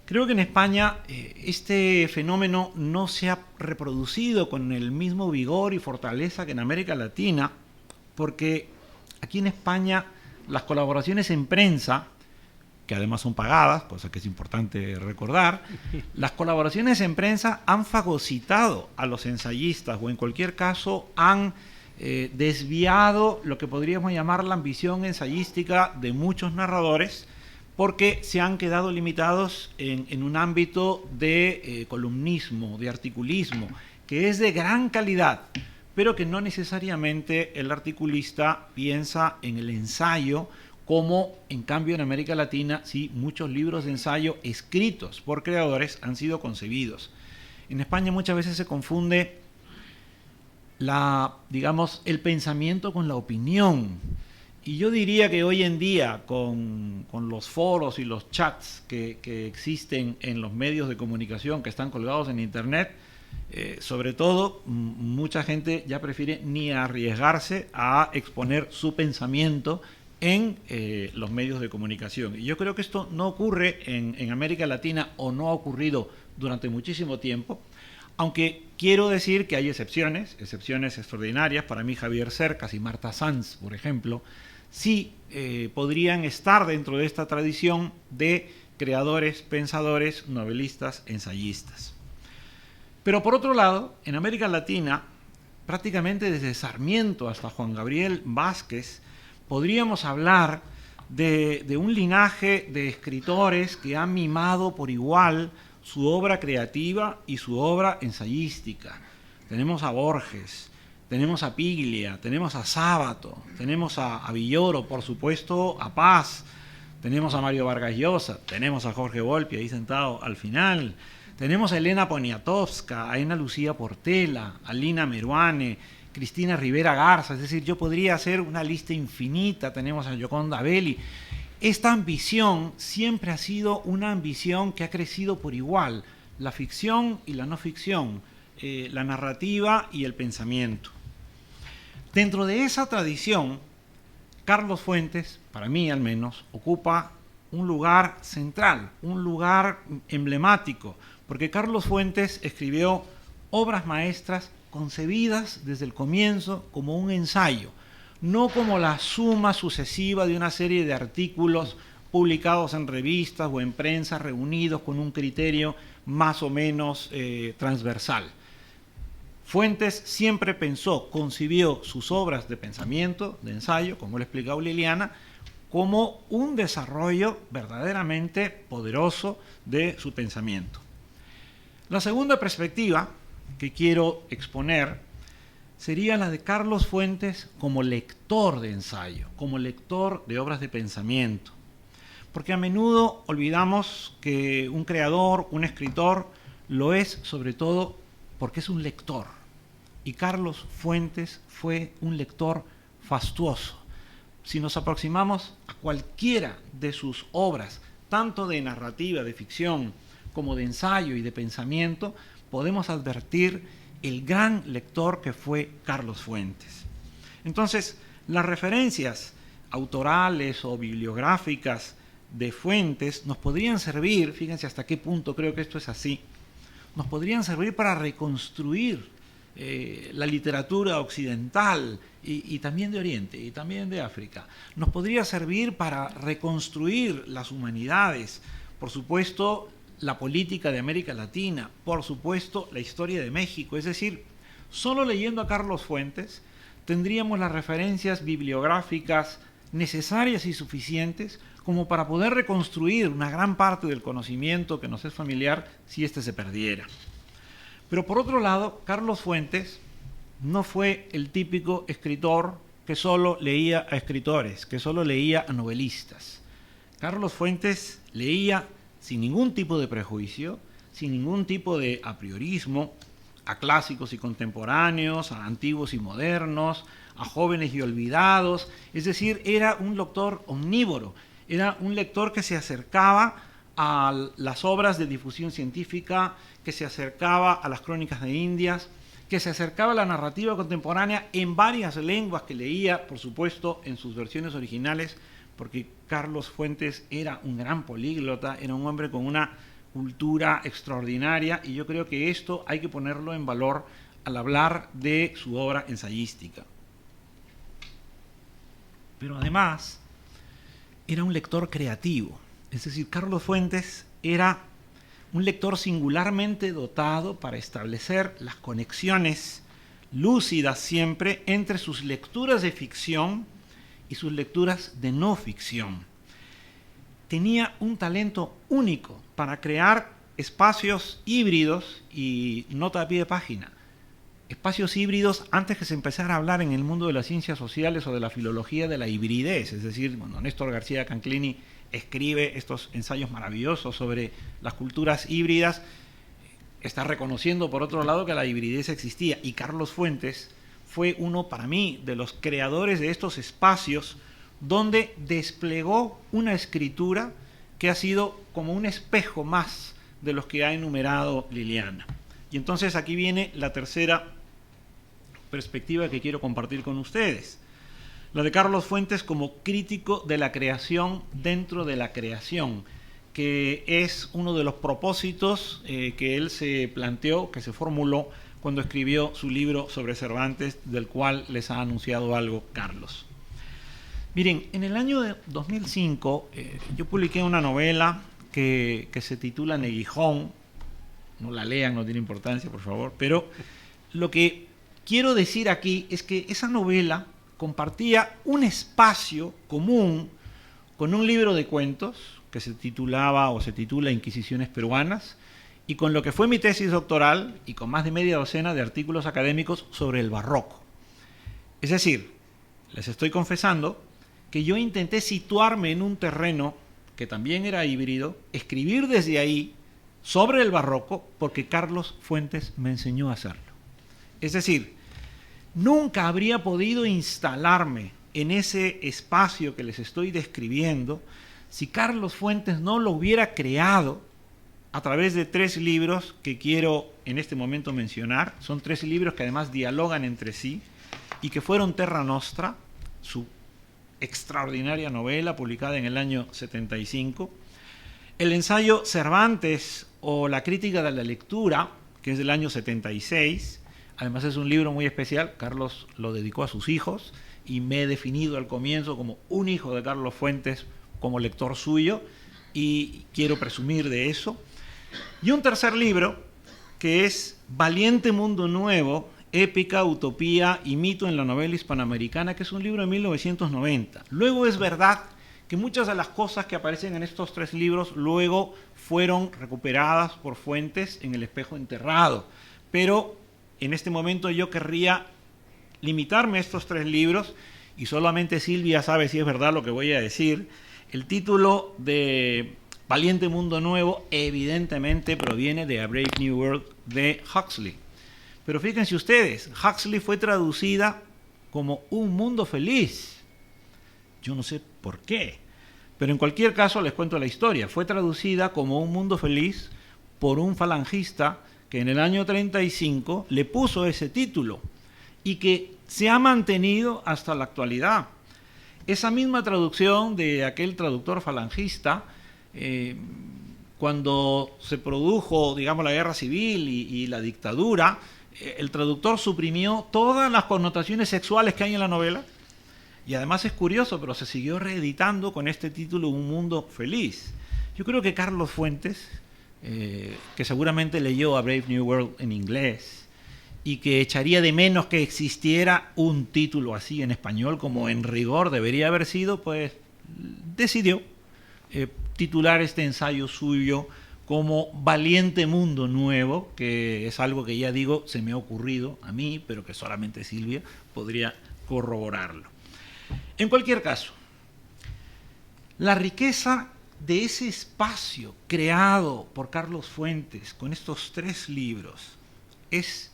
creo que en España este fenómeno no se ha reproducido con el mismo vigor y fortaleza que en América Latina, porque aquí en España las colaboraciones en prensa, que además son pagadas, cosa que es importante recordar, las colaboraciones en prensa han fagocitado a los ensayistas, o en cualquier caso han desviado lo que podríamos llamar la ambición ensayística de muchos narradores, porque se han quedado limitados en un ámbito de columnismo, de articulismo, que es de gran calidad, pero que no necesariamente el articulista piensa en el ensayo, como en cambio en América Latina sí muchos libros de ensayo escritos por creadores han sido concebidos. En España muchas veces se confunde el pensamiento con la opinión. Y yo diría que hoy en día, con los foros y los chats que existen en los medios de comunicación que están colgados en Internet, sobre todo, mucha gente ya prefiere ni arriesgarse a exponer su pensamiento en los medios de comunicación. Y yo creo que esto no ocurre en América Latina, o no ha ocurrido durante muchísimo tiempo, aunque quiero decir que hay excepciones extraordinarias. Para mí Javier Cercas y Marta Sanz, por ejemplo, sí podrían estar dentro de esta tradición de creadores, pensadores, novelistas, ensayistas. Pero por otro lado, en América Latina, prácticamente desde Sarmiento hasta Juan Gabriel Vázquez, podríamos hablar de un linaje de escritores que han mimado por igual su obra creativa y su obra ensayística. Tenemos a Borges, tenemos a Piglia, tenemos a Sábato, tenemos a Villoro, por supuesto a Paz, tenemos a Mario Vargas Llosa, tenemos a Jorge Volpi ahí sentado al final, tenemos a Elena Poniatowska, a Ana Lucía Portela, a Lina Meruane, Cristina Rivera Garza. Es decir, yo podría hacer una lista infinita. Tenemos a Gioconda Belli. Esta ambición siempre ha sido una ambición que ha crecido por igual, la ficción y la no ficción, la narrativa y el pensamiento. Dentro de esa tradición, Carlos Fuentes, para mí al menos, ocupa un lugar central, un lugar emblemático, porque Carlos Fuentes escribió obras maestras concebidas desde el comienzo como un ensayo, no como la suma sucesiva de una serie de artículos publicados en revistas o en prensa, reunidos con un criterio más o menos transversal. Fuentes siempre pensó, concibió sus obras de pensamiento, de ensayo, como lo ha explicado Liliana, como un desarrollo verdaderamente poderoso de su pensamiento. La segunda perspectiva que quiero exponer sería la de Carlos Fuentes como lector de ensayo, como lector de obras de pensamiento. Porque a menudo olvidamos que un creador, un escritor, lo es sobre todo porque es un lector. Y Carlos Fuentes fue un lector fastuoso. Si nos aproximamos a cualquiera de sus obras, tanto de narrativa, de ficción, como de ensayo y de pensamiento, podemos advertir el gran lector que fue Carlos Fuentes. Entonces, las referencias autorales o bibliográficas de Fuentes nos podrían servir, fíjense hasta qué punto creo que esto es así, nos podrían servir para reconstruir la literatura occidental y también de Oriente y también de África. Nos podría servir para reconstruir las humanidades, por supuesto la política de América Latina, por supuesto la historia de México. Es decir, solo leyendo a Carlos Fuentes tendríamos las referencias bibliográficas necesarias y suficientes como para poder reconstruir una gran parte del conocimiento que nos es familiar si éste se perdiera. Pero por otro lado, Carlos Fuentes no fue el típico escritor que solo leía a escritores, que solo leía a novelistas. Carlos Fuentes leía sin ningún tipo de prejuicio, sin ningún tipo de apriorismo, a clásicos y contemporáneos, a antiguos y modernos, a jóvenes y olvidados. Es decir, era un lector omnívoro, era un lector que se acercaba a las obras de difusión científica, que se acercaba a las crónicas de Indias, que se acercaba a la narrativa contemporánea en varias lenguas que leía, por supuesto, en sus versiones originales, porque Carlos Fuentes era un gran políglota, era un hombre con una cultura extraordinaria, y yo creo que esto hay que ponerlo en valor al hablar de su obra ensayística. Pero además, era un lector creativo. Es decir, Carlos Fuentes era un lector singularmente dotado para establecer las conexiones lúcidas siempre entre sus lecturas de ficción y sus lecturas de no ficción. Tenía un talento único para crear espacios híbridos, y nota a pie de página, espacios híbridos antes que se empezara a hablar en el mundo de las ciencias sociales o de la filología de la hibridez. Es decir, cuando Néstor García Canclini escribe estos ensayos maravillosos sobre las culturas híbridas, está reconociendo por otro lado que la hibridez existía, y Carlos Fuentes fue uno, para mí, de los creadores de estos espacios donde desplegó una escritura que ha sido como un espejo más de los que ha enumerado Liliana. Y entonces aquí viene la tercera perspectiva que quiero compartir con ustedes, la de Carlos Fuentes como crítico de la creación dentro de la creación, que es uno de los propósitos que él se planteó, que se formuló cuando escribió su libro sobre Cervantes, del cual les ha anunciado algo Carlos. Miren, en el año 2005 yo publiqué una novela que se titula Neguijón. No la lean, no tiene importancia, por favor, pero lo que quiero decir aquí es que esa novela compartía un espacio común con un libro de cuentos que se titulaba o se titula Inquisiciones Peruanas, y con lo que fue mi tesis doctoral, y con más de media docena de artículos académicos sobre el barroco. Es decir, les estoy confesando que yo intenté situarme en un terreno que también era híbrido, escribir desde ahí sobre el barroco, porque Carlos Fuentes me enseñó a hacerlo. Es decir, nunca habría podido instalarme en ese espacio que les estoy describiendo si Carlos Fuentes no lo hubiera creado a través de 3 libros que quiero en este momento mencionar. Son 3 libros que además dialogan entre sí y que fueron Terra Nostra, su extraordinaria novela publicada en el año 75, el ensayo Cervantes o la crítica de la lectura, que es del año 76, además es un libro muy especial. Carlos lo dedicó a sus hijos y me he definido al comienzo como un hijo de Carlos Fuentes como lector suyo, y quiero presumir de eso. Y un tercer libro que es Valiente Mundo Nuevo, épica, utopía y mito en la novela hispanoamericana, que es un libro de 1990. Luego es verdad que muchas de las cosas que aparecen en estos 3 libros luego fueron recuperadas por Fuentes en El Espejo Enterrado, pero en este momento yo querría limitarme a estos 3 libros, y solamente Silvia sabe si es verdad lo que voy a decir. El título de Valiente Mundo Nuevo evidentemente proviene de A Brave New World de Huxley. Pero fíjense ustedes, Huxley fue traducida como Un Mundo Feliz. Yo no sé por qué, pero en cualquier caso les cuento la historia. Fue traducida como Un Mundo Feliz por un falangista que en el año 35 le puso ese título y que se ha mantenido hasta la actualidad. Esa misma traducción de aquel traductor falangista, cuando se produjo, digamos, la guerra civil y la dictadura, el traductor suprimió todas las connotaciones sexuales que hay en la novela, y además es curioso, pero se siguió reeditando con este título, Un mundo feliz. Yo creo que Carlos Fuentes, que seguramente leyó A Brave New World en inglés, y que echaría de menos que existiera un título así en español, como en rigor debería haber sido, pues decidió titular este ensayo suyo como Valiente Mundo Nuevo, que es algo que ya digo, se me ha ocurrido a mí, pero que solamente Silvia podría corroborarlo. En cualquier caso, la riqueza de ese espacio creado por Carlos Fuentes con estos 3 libros es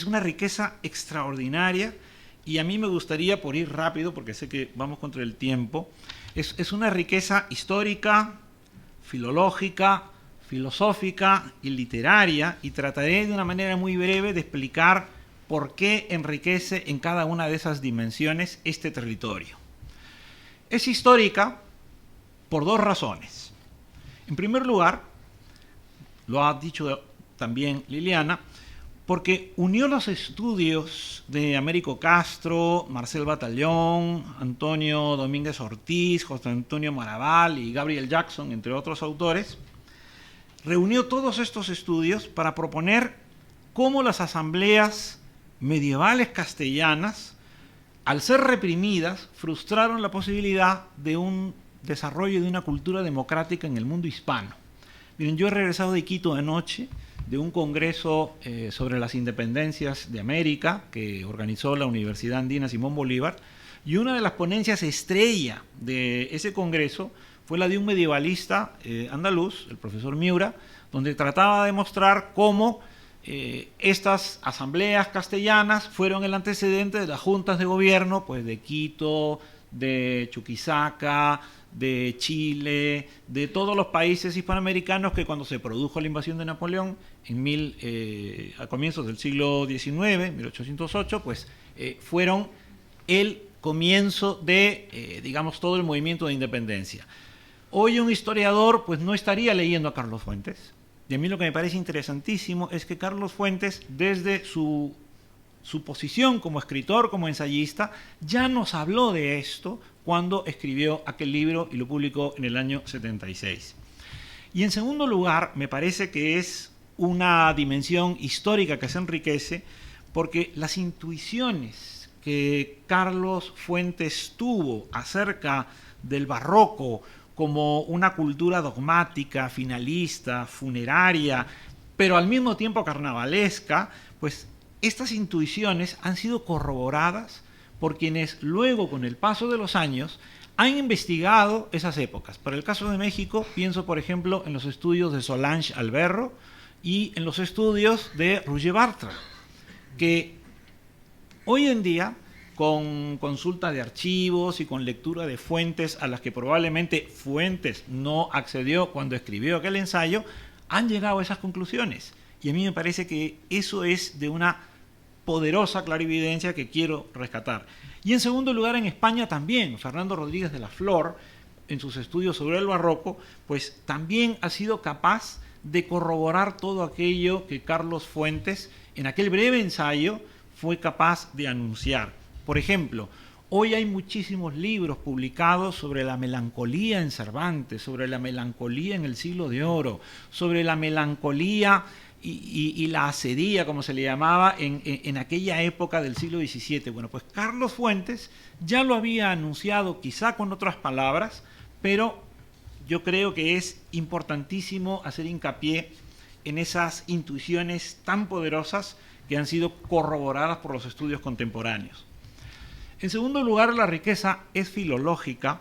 una riqueza extraordinaria, y a mí me gustaría, por ir rápido, porque sé que vamos contra el tiempo, es una riqueza histórica, filológica, filosófica y literaria, y trataré de una manera muy breve de explicar por qué enriquece en cada una de esas dimensiones este territorio. Es histórica por 2 razones. En primer lugar, lo ha dicho también Liliana, porque unió los estudios de Américo Castro, Marcel Batallón, Antonio Domínguez Ortiz, José Antonio Maraval y Gabriel Jackson, entre otros autores. Reunió todos estos estudios para proponer cómo las asambleas medievales castellanas, al ser reprimidas, frustraron la posibilidad de un desarrollo de una cultura democrática en el mundo hispano. Miren, yo he regresado de Quito anoche, de un congreso sobre las independencias de América que organizó la Universidad Andina Simón Bolívar, y una de las ponencias estrella de ese congreso fue la de un medievalista andaluz, el profesor Miura, donde trataba de mostrar cómo estas asambleas castellanas fueron el antecedente de las juntas de gobierno, pues de Quito, de Chuquisaca, de Chile, de todos los países hispanoamericanos, que cuando se produjo la invasión de Napoleón a comienzos del siglo XIX, 1808, pues fueron el comienzo de, digamos, todo el movimiento de independencia. Hoy un historiador pues no estaría leyendo a Carlos Fuentes, y a mí lo que me parece interesantísimo es que Carlos Fuentes, desde su posición como escritor, como ensayista, ya nos habló de esto cuando escribió aquel libro y lo publicó en el año 76. Y en segundo lugar, me parece que es una dimensión histórica que se enriquece porque las intuiciones que Carlos Fuentes tuvo acerca del barroco como una cultura dogmática, finalista, funeraria, pero al mismo tiempo carnavalesca, pues estas intuiciones han sido corroboradas por quienes luego, con el paso de los años, han investigado esas épocas. Para el caso de México, pienso, por ejemplo, en los estudios de Solange Alberro y en los estudios de Roger Bartra, que hoy en día, con consulta de archivos y con lectura de fuentes a las que probablemente Fuentes no accedió cuando escribió aquel ensayo, han llegado a esas conclusiones. Y a mí me parece que eso es de una poderosa clarividencia que quiero rescatar. Y en segundo lugar, en España también, Fernando Rodríguez de la Flor, en sus estudios sobre el barroco, pues también ha sido capaz de corroborar todo aquello que Carlos Fuentes, en aquel breve ensayo, fue capaz de anunciar. Por ejemplo, hoy hay muchísimos libros publicados sobre la melancolía en Cervantes, sobre la melancolía en el Siglo de Oro, sobre la melancolía y la asedía, como se le llamaba, en aquella época del siglo XVII. Bueno, pues Carlos Fuentes ya lo había anunciado, quizá con otras palabras, pero yo creo que es importantísimo hacer hincapié en esas intuiciones tan poderosas que han sido corroboradas por los estudios contemporáneos. En segundo lugar, la riqueza es filológica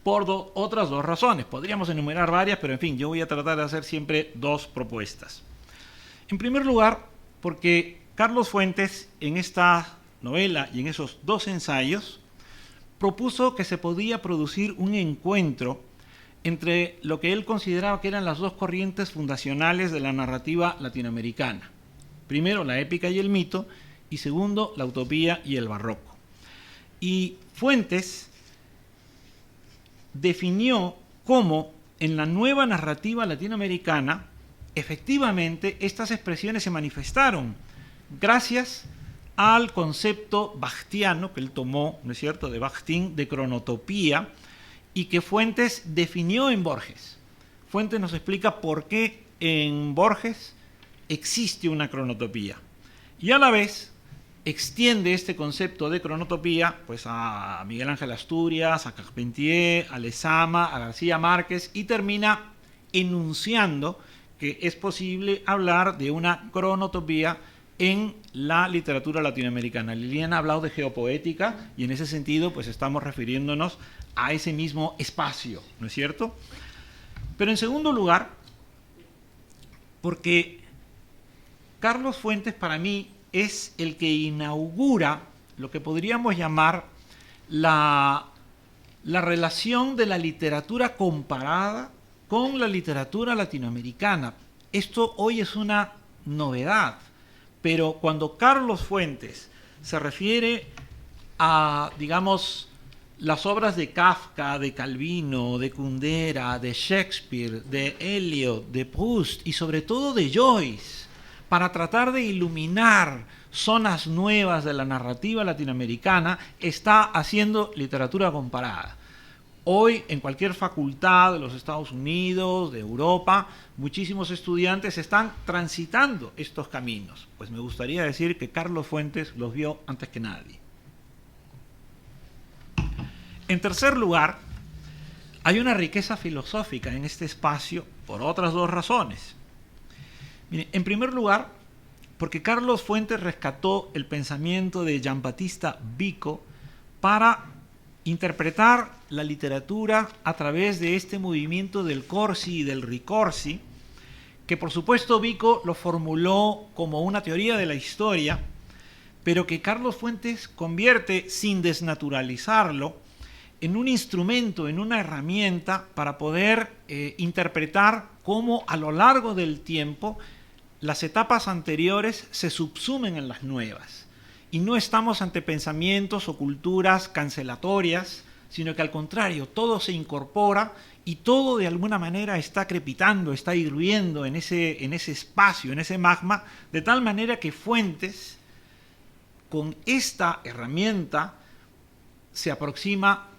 por otras 2 razones. Podríamos enumerar varias, pero en fin, yo voy a tratar de hacer siempre 2 propuestas. En primer lugar, porque Carlos Fuentes, en esta novela y en esos 2 ensayos, propuso que se podía producir un encuentro entre lo que él consideraba que eran las dos corrientes fundacionales de la narrativa latinoamericana. Primero, la épica y el mito, y segundo, la utopía y el barroco. Y Fuentes definió cómo en la nueva narrativa latinoamericana efectivamente estas expresiones se manifestaron gracias al concepto bachtiano que él tomó, ¿no es cierto?, de Bakhtin, de cronotopía, y que Fuentes definió en Borges. Fuentes nos explica por qué en Borges existe una cronotopía. Y a la vez extiende este concepto de cronotopía pues, a Miguel Ángel Asturias, a Carpentier, a Lezama, a García Márquez, y termina enunciando que es posible hablar de una cronotopía en la literatura latinoamericana. Liliana ha hablado de geopoética y en ese sentido pues estamos refiriéndonos a ese mismo espacio, ¿no es cierto? Pero en segundo lugar, porque Carlos Fuentes para mí es el que inaugura lo que podríamos llamar la relación de la literatura comparada con la literatura latinoamericana. Esto hoy es una novedad, pero cuando Carlos Fuentes se refiere a, digamos, las obras de Kafka, de Calvino, de Kundera, de Shakespeare, de Eliot, de Proust y sobre todo de Joyce, para tratar de iluminar zonas nuevas de la narrativa latinoamericana, está haciendo literatura comparada. Hoy, en cualquier facultad de los Estados Unidos, de Europa, muchísimos estudiantes están transitando estos caminos. Pues me gustaría decir que Carlos Fuentes los vio antes que nadie. En tercer lugar, hay una riqueza filosófica en este espacio por otras dos razones. Miren, en primer lugar, porque Carlos Fuentes rescató el pensamiento de Giambattista Vico para interpretar la literatura a través de este movimiento del corsi y del ricorsi, que por supuesto Vico lo formuló como una teoría de la historia, pero que Carlos Fuentes convierte, sin desnaturalizarlo, en un instrumento, en una herramienta para poder interpretar cómo a lo largo del tiempo las etapas anteriores se subsumen en las nuevas. Y no estamos ante pensamientos o culturas cancelatorias, sino que al contrario, todo se incorpora y todo de alguna manera está crepitando, está hirviendo en ese espacio, en ese magma, de tal manera que Fuentes, con esta herramienta, se aproxima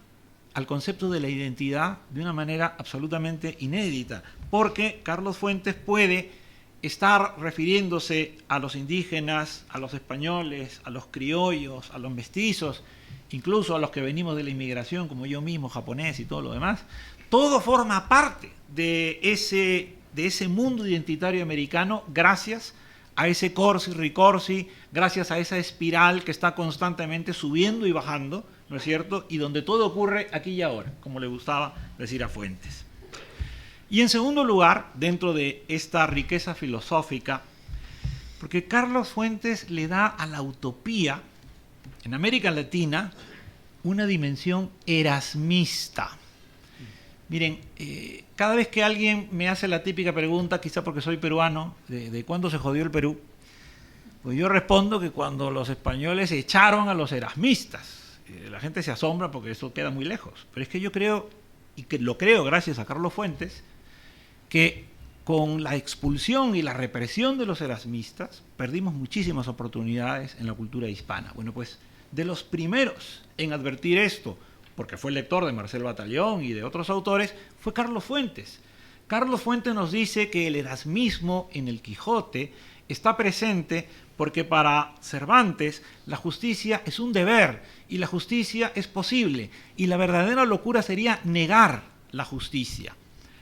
al concepto de la identidad de una manera absolutamente inédita, porque Carlos Fuentes puede estar refiriéndose a los indígenas, a los españoles, a los criollos, a los mestizos, incluso a los que venimos de la inmigración, como yo mismo, japonés y todo lo demás. Todo forma parte de ese mundo identitario americano gracias a ese corsi-ricorsi, gracias a esa espiral que está constantemente subiendo y bajando, ¿no es cierto? Y donde todo ocurre aquí y ahora, como le gustaba decir a Fuentes. Y en segundo lugar, dentro de esta riqueza filosófica, porque Carlos Fuentes le da a la utopía, en América Latina, una dimensión erasmista. Miren, cada vez que alguien me hace la típica pregunta, quizá porque soy peruano, de cuándo se jodió el Perú, pues yo respondo que cuando los españoles echaron a los erasmistas. La gente se asombra porque eso queda muy lejos. Pero es que yo creo, y que lo creo gracias a Carlos Fuentes, que con la expulsión y la represión de los erasmistas perdimos muchísimas oportunidades en la cultura hispana. Bueno, pues de los primeros en advertir esto, porque fue lector de Marcel Batallón y de otros autores, fue Carlos Fuentes. Carlos Fuentes nos dice que el erasmismo en el Quijote está presente porque para Cervantes la justicia es un deber y la justicia es posible, y la verdadera locura sería negar la justicia.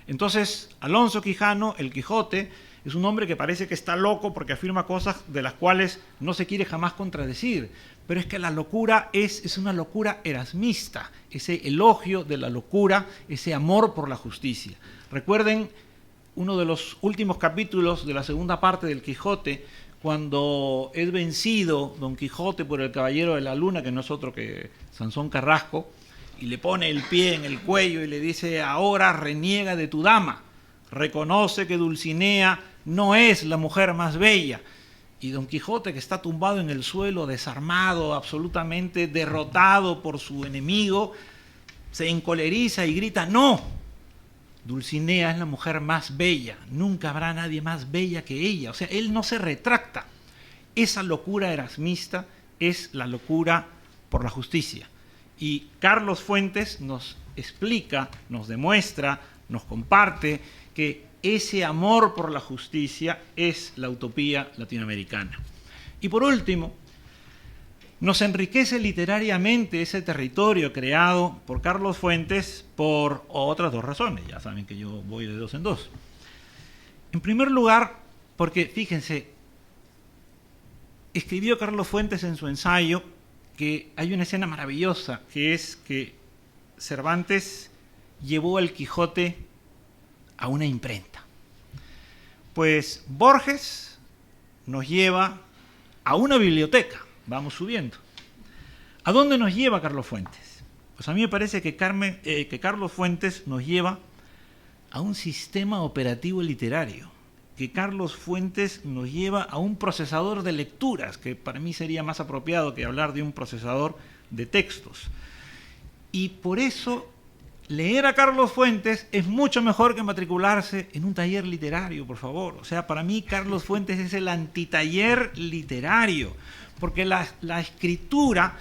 Entonces, Alonso Quijano, el Quijote, es un hombre que parece que está loco porque afirma cosas de las cuales no se quiere jamás contradecir, pero es que la locura es una locura erasmista, ese elogio de la locura, ese amor por la justicia. Recuerden uno de los últimos capítulos de la segunda parte del Quijote, cuando es vencido Don Quijote por el Caballero de la Luna, que no es otro que Sansón Carrasco, y le pone el pie en el cuello y le dice: ahora reniega de tu dama, reconoce que Dulcinea no es la mujer más bella. Y Don Quijote, que está tumbado en el suelo, desarmado, absolutamente derrotado por su enemigo, se encoleriza y grita: no, Dulcinea es la mujer más bella, nunca habrá nadie más bella que ella. O sea, él no se retracta. Esa locura erasmista es la locura por la justicia. Y Carlos Fuentes nos explica, nos demuestra, nos comparte que ese amor por la justicia es la utopía latinoamericana. Y por último, nos enriquece literariamente ese territorio creado por Carlos Fuentes por otras dos razones. Ya saben que yo voy de dos en dos. En primer lugar, porque fíjense, escribió Carlos Fuentes en su ensayo que hay una escena maravillosa, que es que Cervantes llevó al Quijote a una imprenta. Pues Borges nos lleva a una biblioteca. Vamos subiendo. ¿A dónde nos lleva Carlos Fuentes? Pues a mí me parece que Carlos Fuentes nos lleva a un sistema operativo literario, que Carlos Fuentes nos lleva a un procesador de lecturas, que para mí sería más apropiado que hablar de un procesador de textos. Y por eso leer a Carlos Fuentes es mucho mejor que matricularse en un taller literario, por favor. O sea, para mí Carlos Fuentes es el antitaller literario, porque la escritura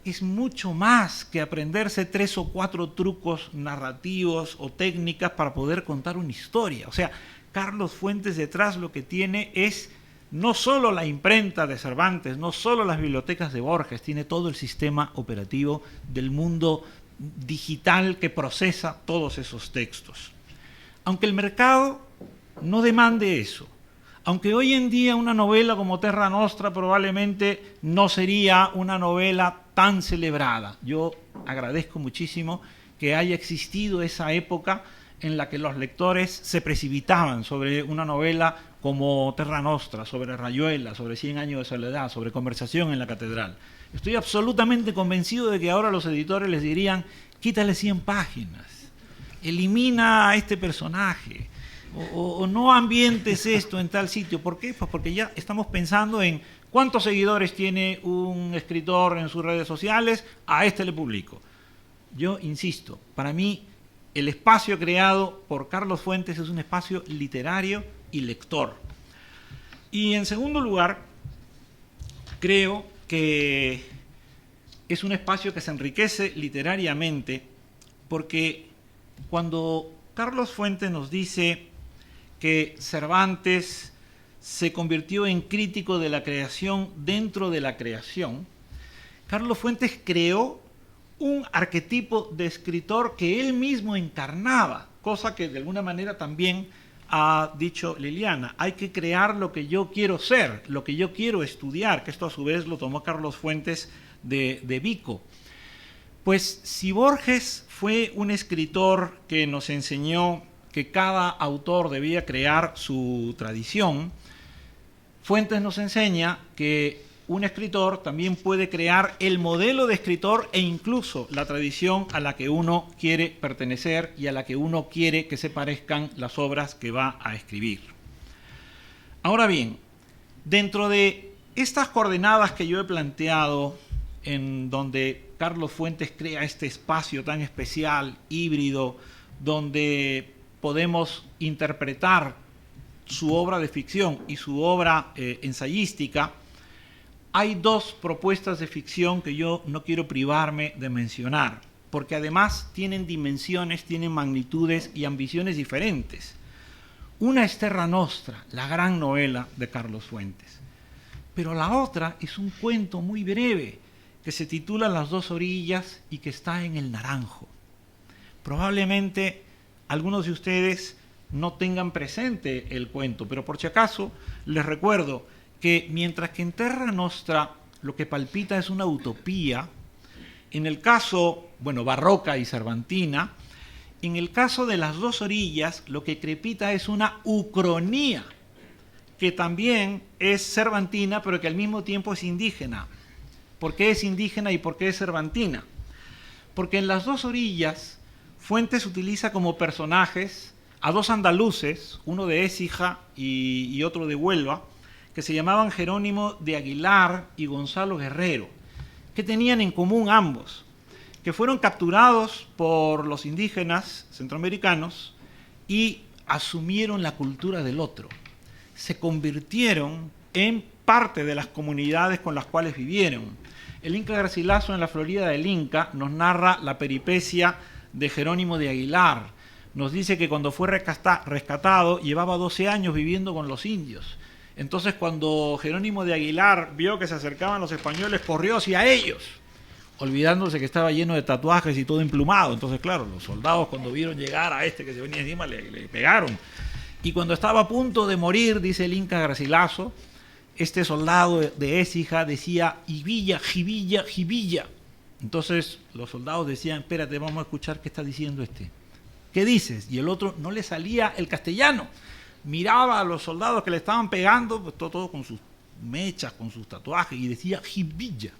es mucho más que aprenderse 3 o 4 trucos narrativos o técnicas para poder contar una historia. O sea, Carlos Fuentes detrás lo que tiene es no solo la imprenta de Cervantes, no solo las bibliotecas de Borges, tiene todo el sistema operativo del mundo digital que procesa todos esos textos. Aunque el mercado no demande eso, aunque hoy en día una novela como Terra Nostra probablemente no sería una novela tan celebrada. Yo agradezco muchísimo que haya existido esa época en la que los lectores se precipitaban sobre una novela como Terra Nostra, sobre Rayuela, sobre 100 años de soledad, sobre Conversación en la catedral. Estoy absolutamente convencido de que ahora los editores les dirían: quítale 100 páginas, elimina a este personaje, o no ambientes esto en tal sitio. ¿Por qué? Pues porque ya estamos pensando en cuántos seguidores tiene un escritor en sus redes sociales, a este le publico. Yo insisto, para mí el espacio creado por Carlos Fuentes es un espacio literario y lector. Y en segundo lugar, creo que es un espacio que se enriquece literariamente porque cuando Carlos Fuentes nos dice que Cervantes se convirtió en crítico de la creación dentro de la creación, Carlos Fuentes creó un arquetipo de escritor que él mismo encarnaba, cosa que de alguna manera también ha dicho Liliana: hay que crear lo que yo quiero ser, lo que yo quiero estudiar, que esto a su vez lo tomó Carlos Fuentes de Vico. Pues si Borges fue un escritor que nos enseñó que cada autor debía crear su tradición, Fuentes nos enseña que un escritor también puede crear el modelo de escritor e incluso la tradición a la que uno quiere pertenecer y a la que uno quiere que se parezcan las obras que va a escribir. Ahora bien, dentro de estas coordenadas que yo he planteado, en donde Carlos Fuentes crea este espacio tan especial, híbrido, donde podemos interpretar su obra de ficción y su obra ensayística, hay dos propuestas de ficción que yo no quiero privarme de mencionar, porque además tienen dimensiones, tienen magnitudes y ambiciones diferentes. Una es Terra Nostra, la gran novela de Carlos Fuentes, pero la otra es un cuento muy breve que se titula Las dos orillas y que está en El Naranjo. Probablemente algunos de ustedes no tengan presente el cuento, pero por si acaso les recuerdo que mientras que en Terra Nostra lo que palpita es una utopía, en el caso, barroca y cervantina, en el caso de Las dos orillas lo que crepita es una ucronía, que también es cervantina, pero que al mismo tiempo es indígena. ¿Por qué es indígena y por qué es cervantina? porque en las dos orillas Fuentes utiliza como personajes a dos andaluces, uno de Écija y otro de Huelva, que se llamaban Jerónimo de Aguilar y Gonzalo Guerrero. ¿Qué tenían en común ambos? Que fueron capturados por los indígenas centroamericanos y asumieron la cultura del otro. Se convirtieron en parte de las comunidades con las cuales vivieron. El Inca Garcilaso, en la Florida del Inca, nos narra la peripecia de Jerónimo de Aguilar. Nos dice que cuando fue rescatado llevaba 12 años viviendo con los indios. Entonces, cuando Jerónimo de Aguilar vio que se acercaban los españoles, corrió hacia ellos, olvidándose que estaba lleno de tatuajes y todo emplumado. Entonces, claro, los soldados, cuando vieron llegar a este que se venía encima, le pegaron. Y cuando estaba a punto de morir, dice el Inca Garcilaso, este soldado de Écija decía: "Jibilla, jibilla, jibilla". Entonces los soldados decían: "Espérate, vamos a escuchar qué está diciendo este. ¿Qué dices?". Y el otro no le salía el castellano. Miraba a los soldados que le estaban pegando, pues todo con sus mechas, con sus tatuajes, y decía: "Jibilla".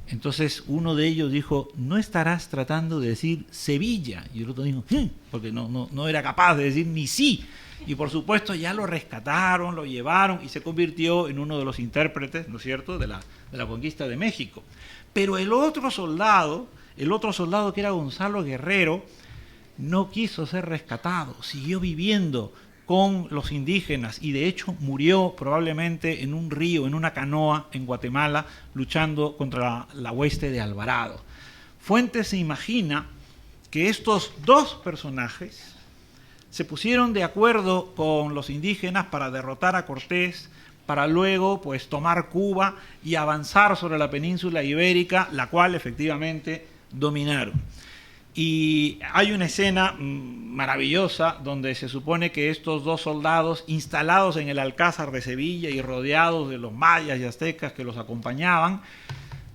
Entonces uno de ellos dijo: "¿No estarás tratando de decir Sevilla?". Y el otro dijo: porque no era capaz de decir ni sí. Y por supuesto ya lo rescataron, lo llevaron y se convirtió en uno de los intérpretes, ¿no es cierto?, de la conquista de México. Pero el otro soldado que era Gonzalo Guerrero, no quiso ser rescatado, siguió viviendo con los indígenas y de hecho murió probablemente en un río, en una canoa en Guatemala, luchando contra la hueste de Alvarado. Fuentes se imagina que estos dos personajes se pusieron de acuerdo con los indígenas para derrotar a Cortés, para luego pues tomar Cuba y avanzar sobre la península ibérica, la cual efectivamente dominaron. Y hay una escena maravillosa donde se supone que estos dos soldados, instalados en el Alcázar de Sevilla y rodeados de los mayas y aztecas que los acompañaban,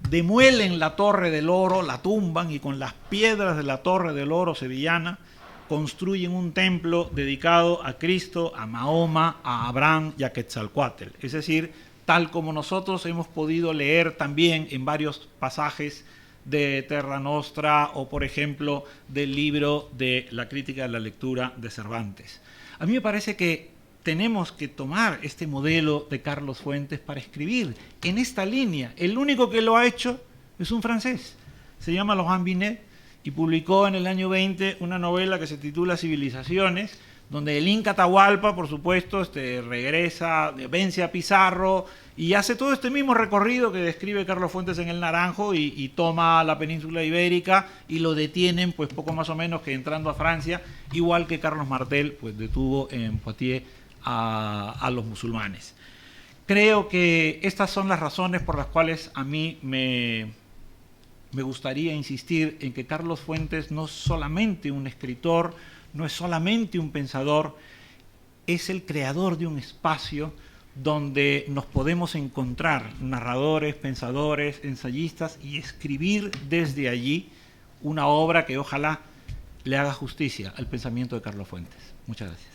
demuelen la Torre del Oro, la tumban y con las piedras de la Torre del Oro sevillana construyen un templo dedicado a Cristo, a Mahoma, a Abraham y a Quetzalcóatl. Es decir, tal como nosotros hemos podido leer también en varios pasajes de Terra Nostra o, por ejemplo, del libro de la crítica de la lectura de Cervantes. A mí me parece que tenemos que tomar este modelo de Carlos Fuentes para escribir en esta línea. El único que lo ha hecho es un francés, se llama Laurent Binet, y publicó en el año 20 una novela que se titula Civilizaciones, donde el Inca Atahualpa, por supuesto, regresa, vence a Pizarro y hace todo este mismo recorrido que describe Carlos Fuentes en El Naranjo y toma la península ibérica y lo detienen pues poco más o menos que entrando a Francia, igual que Carlos Martel pues detuvo en Poitiers a los musulmanes. Creo que estas son las razones por las cuales a mí me gustaría insistir en que Carlos Fuentes no es solamente un escritor, no es solamente un pensador, es el creador de un espacio donde nos podemos encontrar narradores, pensadores, ensayistas y escribir desde allí una obra que ojalá le haga justicia al pensamiento de Carlos Fuentes. Muchas gracias.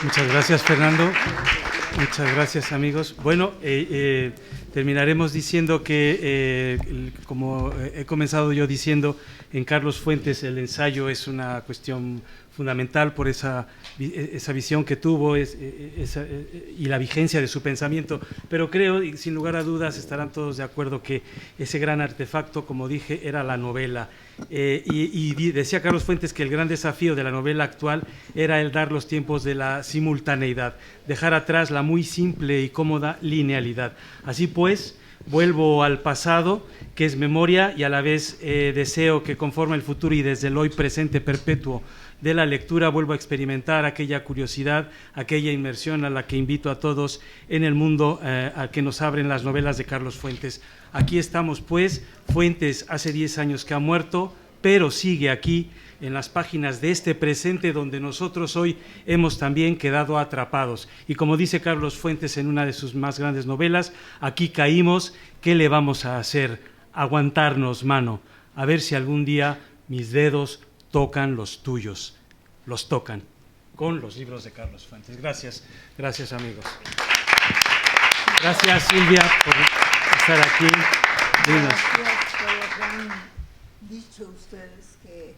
Muchas gracias, Fernando. Muchas gracias, amigos. Bueno, terminaremos diciendo que, como he comenzado yo diciendo, en Carlos Fuentes el ensayo es una cuestión fundamental por esa visión que tuvo y la vigencia de su pensamiento, pero creo, y sin lugar a dudas estarán todos de acuerdo, que ese gran artefacto, como dije, era la novela. Y decía Carlos Fuentes que el gran desafío de la novela actual era el dar los tiempos de la simultaneidad, dejar atrás la muy simple y cómoda linealidad. Así pues, vuelvo al pasado, que es memoria, y a la vez deseo que conforme el futuro y desde el hoy presente perpetuo de la lectura vuelvo a experimentar aquella curiosidad, aquella inmersión a la que invito a todos en el mundo a que nos abren las novelas de Carlos Fuentes. Aquí estamos pues, Fuentes hace 10 años que ha muerto, pero sigue aquí en las páginas de este presente donde nosotros hoy hemos también quedado atrapados. Y como dice Carlos Fuentes en una de sus más grandes novelas, aquí caímos, ¿qué le vamos a hacer? Aguantarnos, mano, a ver si algún día mis dedos tocan los tuyos, los tocan con los libros de Carlos Fuentes. Gracias, gracias amigos. Gracias, Silvia, por estar aquí. Dinos. Gracias por lo que han dicho ustedes, que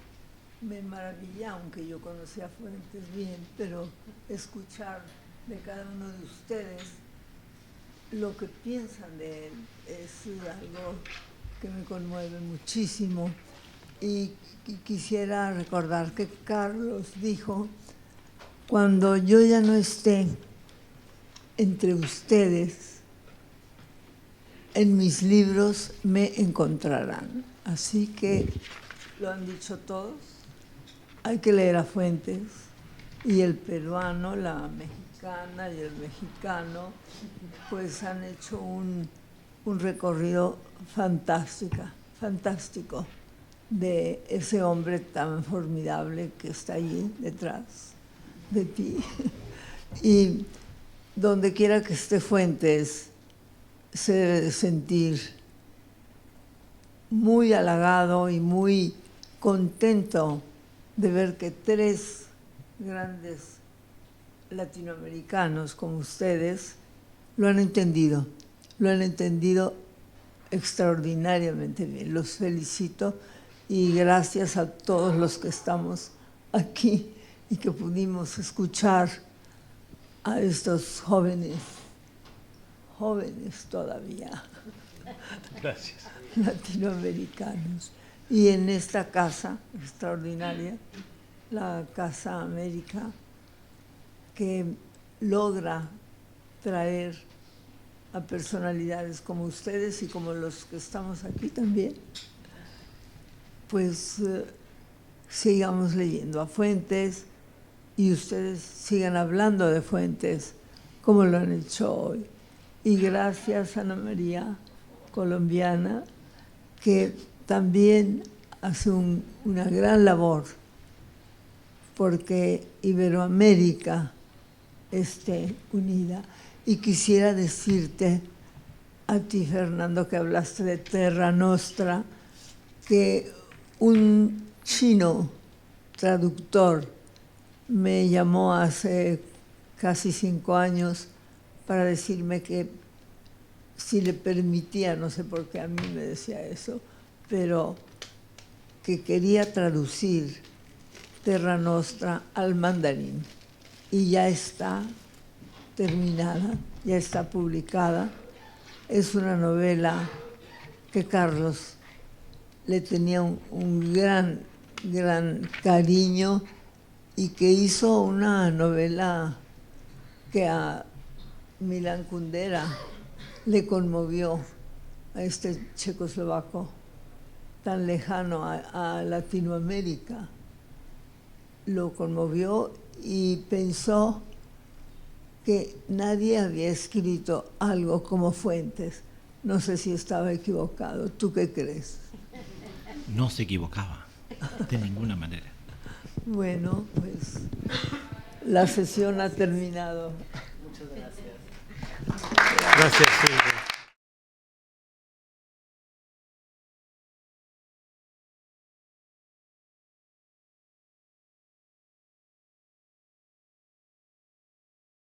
me maravilla, aunque yo conocía Fuentes bien, pero escuchar de cada uno de ustedes lo que piensan de él es algo que me conmueve muchísimo. Y quisiera recordar que Carlos dijo: cuando yo ya no esté entre ustedes, en mis libros me encontrarán. Así que lo han dicho todos, hay que leer a Fuentes, y el peruano, la mexicana y el mexicano, pues han hecho un recorrido fantástico de ese hombre tan formidable que está allí detrás de ti. Y donde quiera que esté Fuentes, se debe de sentir muy halagado y muy contento de ver que tres grandes latinoamericanos como ustedes lo han entendido extraordinariamente bien. Los felicito y gracias a todos los que estamos aquí y que pudimos escuchar a estos jóvenes todavía, Gracias. latinoamericanos. Y en esta casa extraordinaria, la Casa América, que logra traer a personalidades como ustedes y como los que estamos aquí también, pues sigamos leyendo a Fuentes y ustedes sigan hablando de Fuentes como lo han hecho hoy. Y gracias a Ana María, colombiana, que también hace una gran labor porque Iberoamérica esté unida. Y quisiera decirte a ti, Fernando, que hablaste de Terra Nostra, que un chino traductor me llamó hace casi 5 años para decirme que si le permitía, no sé por qué a mí me decía eso, pero que quería traducir Terra Nostra al mandarín. Y ya está terminada, ya está publicada. Es una novela que Carlos le tenía un gran cariño y que hizo una novela que a Milan Kundera le conmovió, a este checoslovaco tan lejano a Latinoamérica. Lo conmovió y pensó que nadie había escrito algo como Fuentes. No sé si estaba equivocado. ¿Tú qué crees? No se equivocaba, de ninguna manera. Bueno, pues la sesión ha terminado. Gracias, Silvia.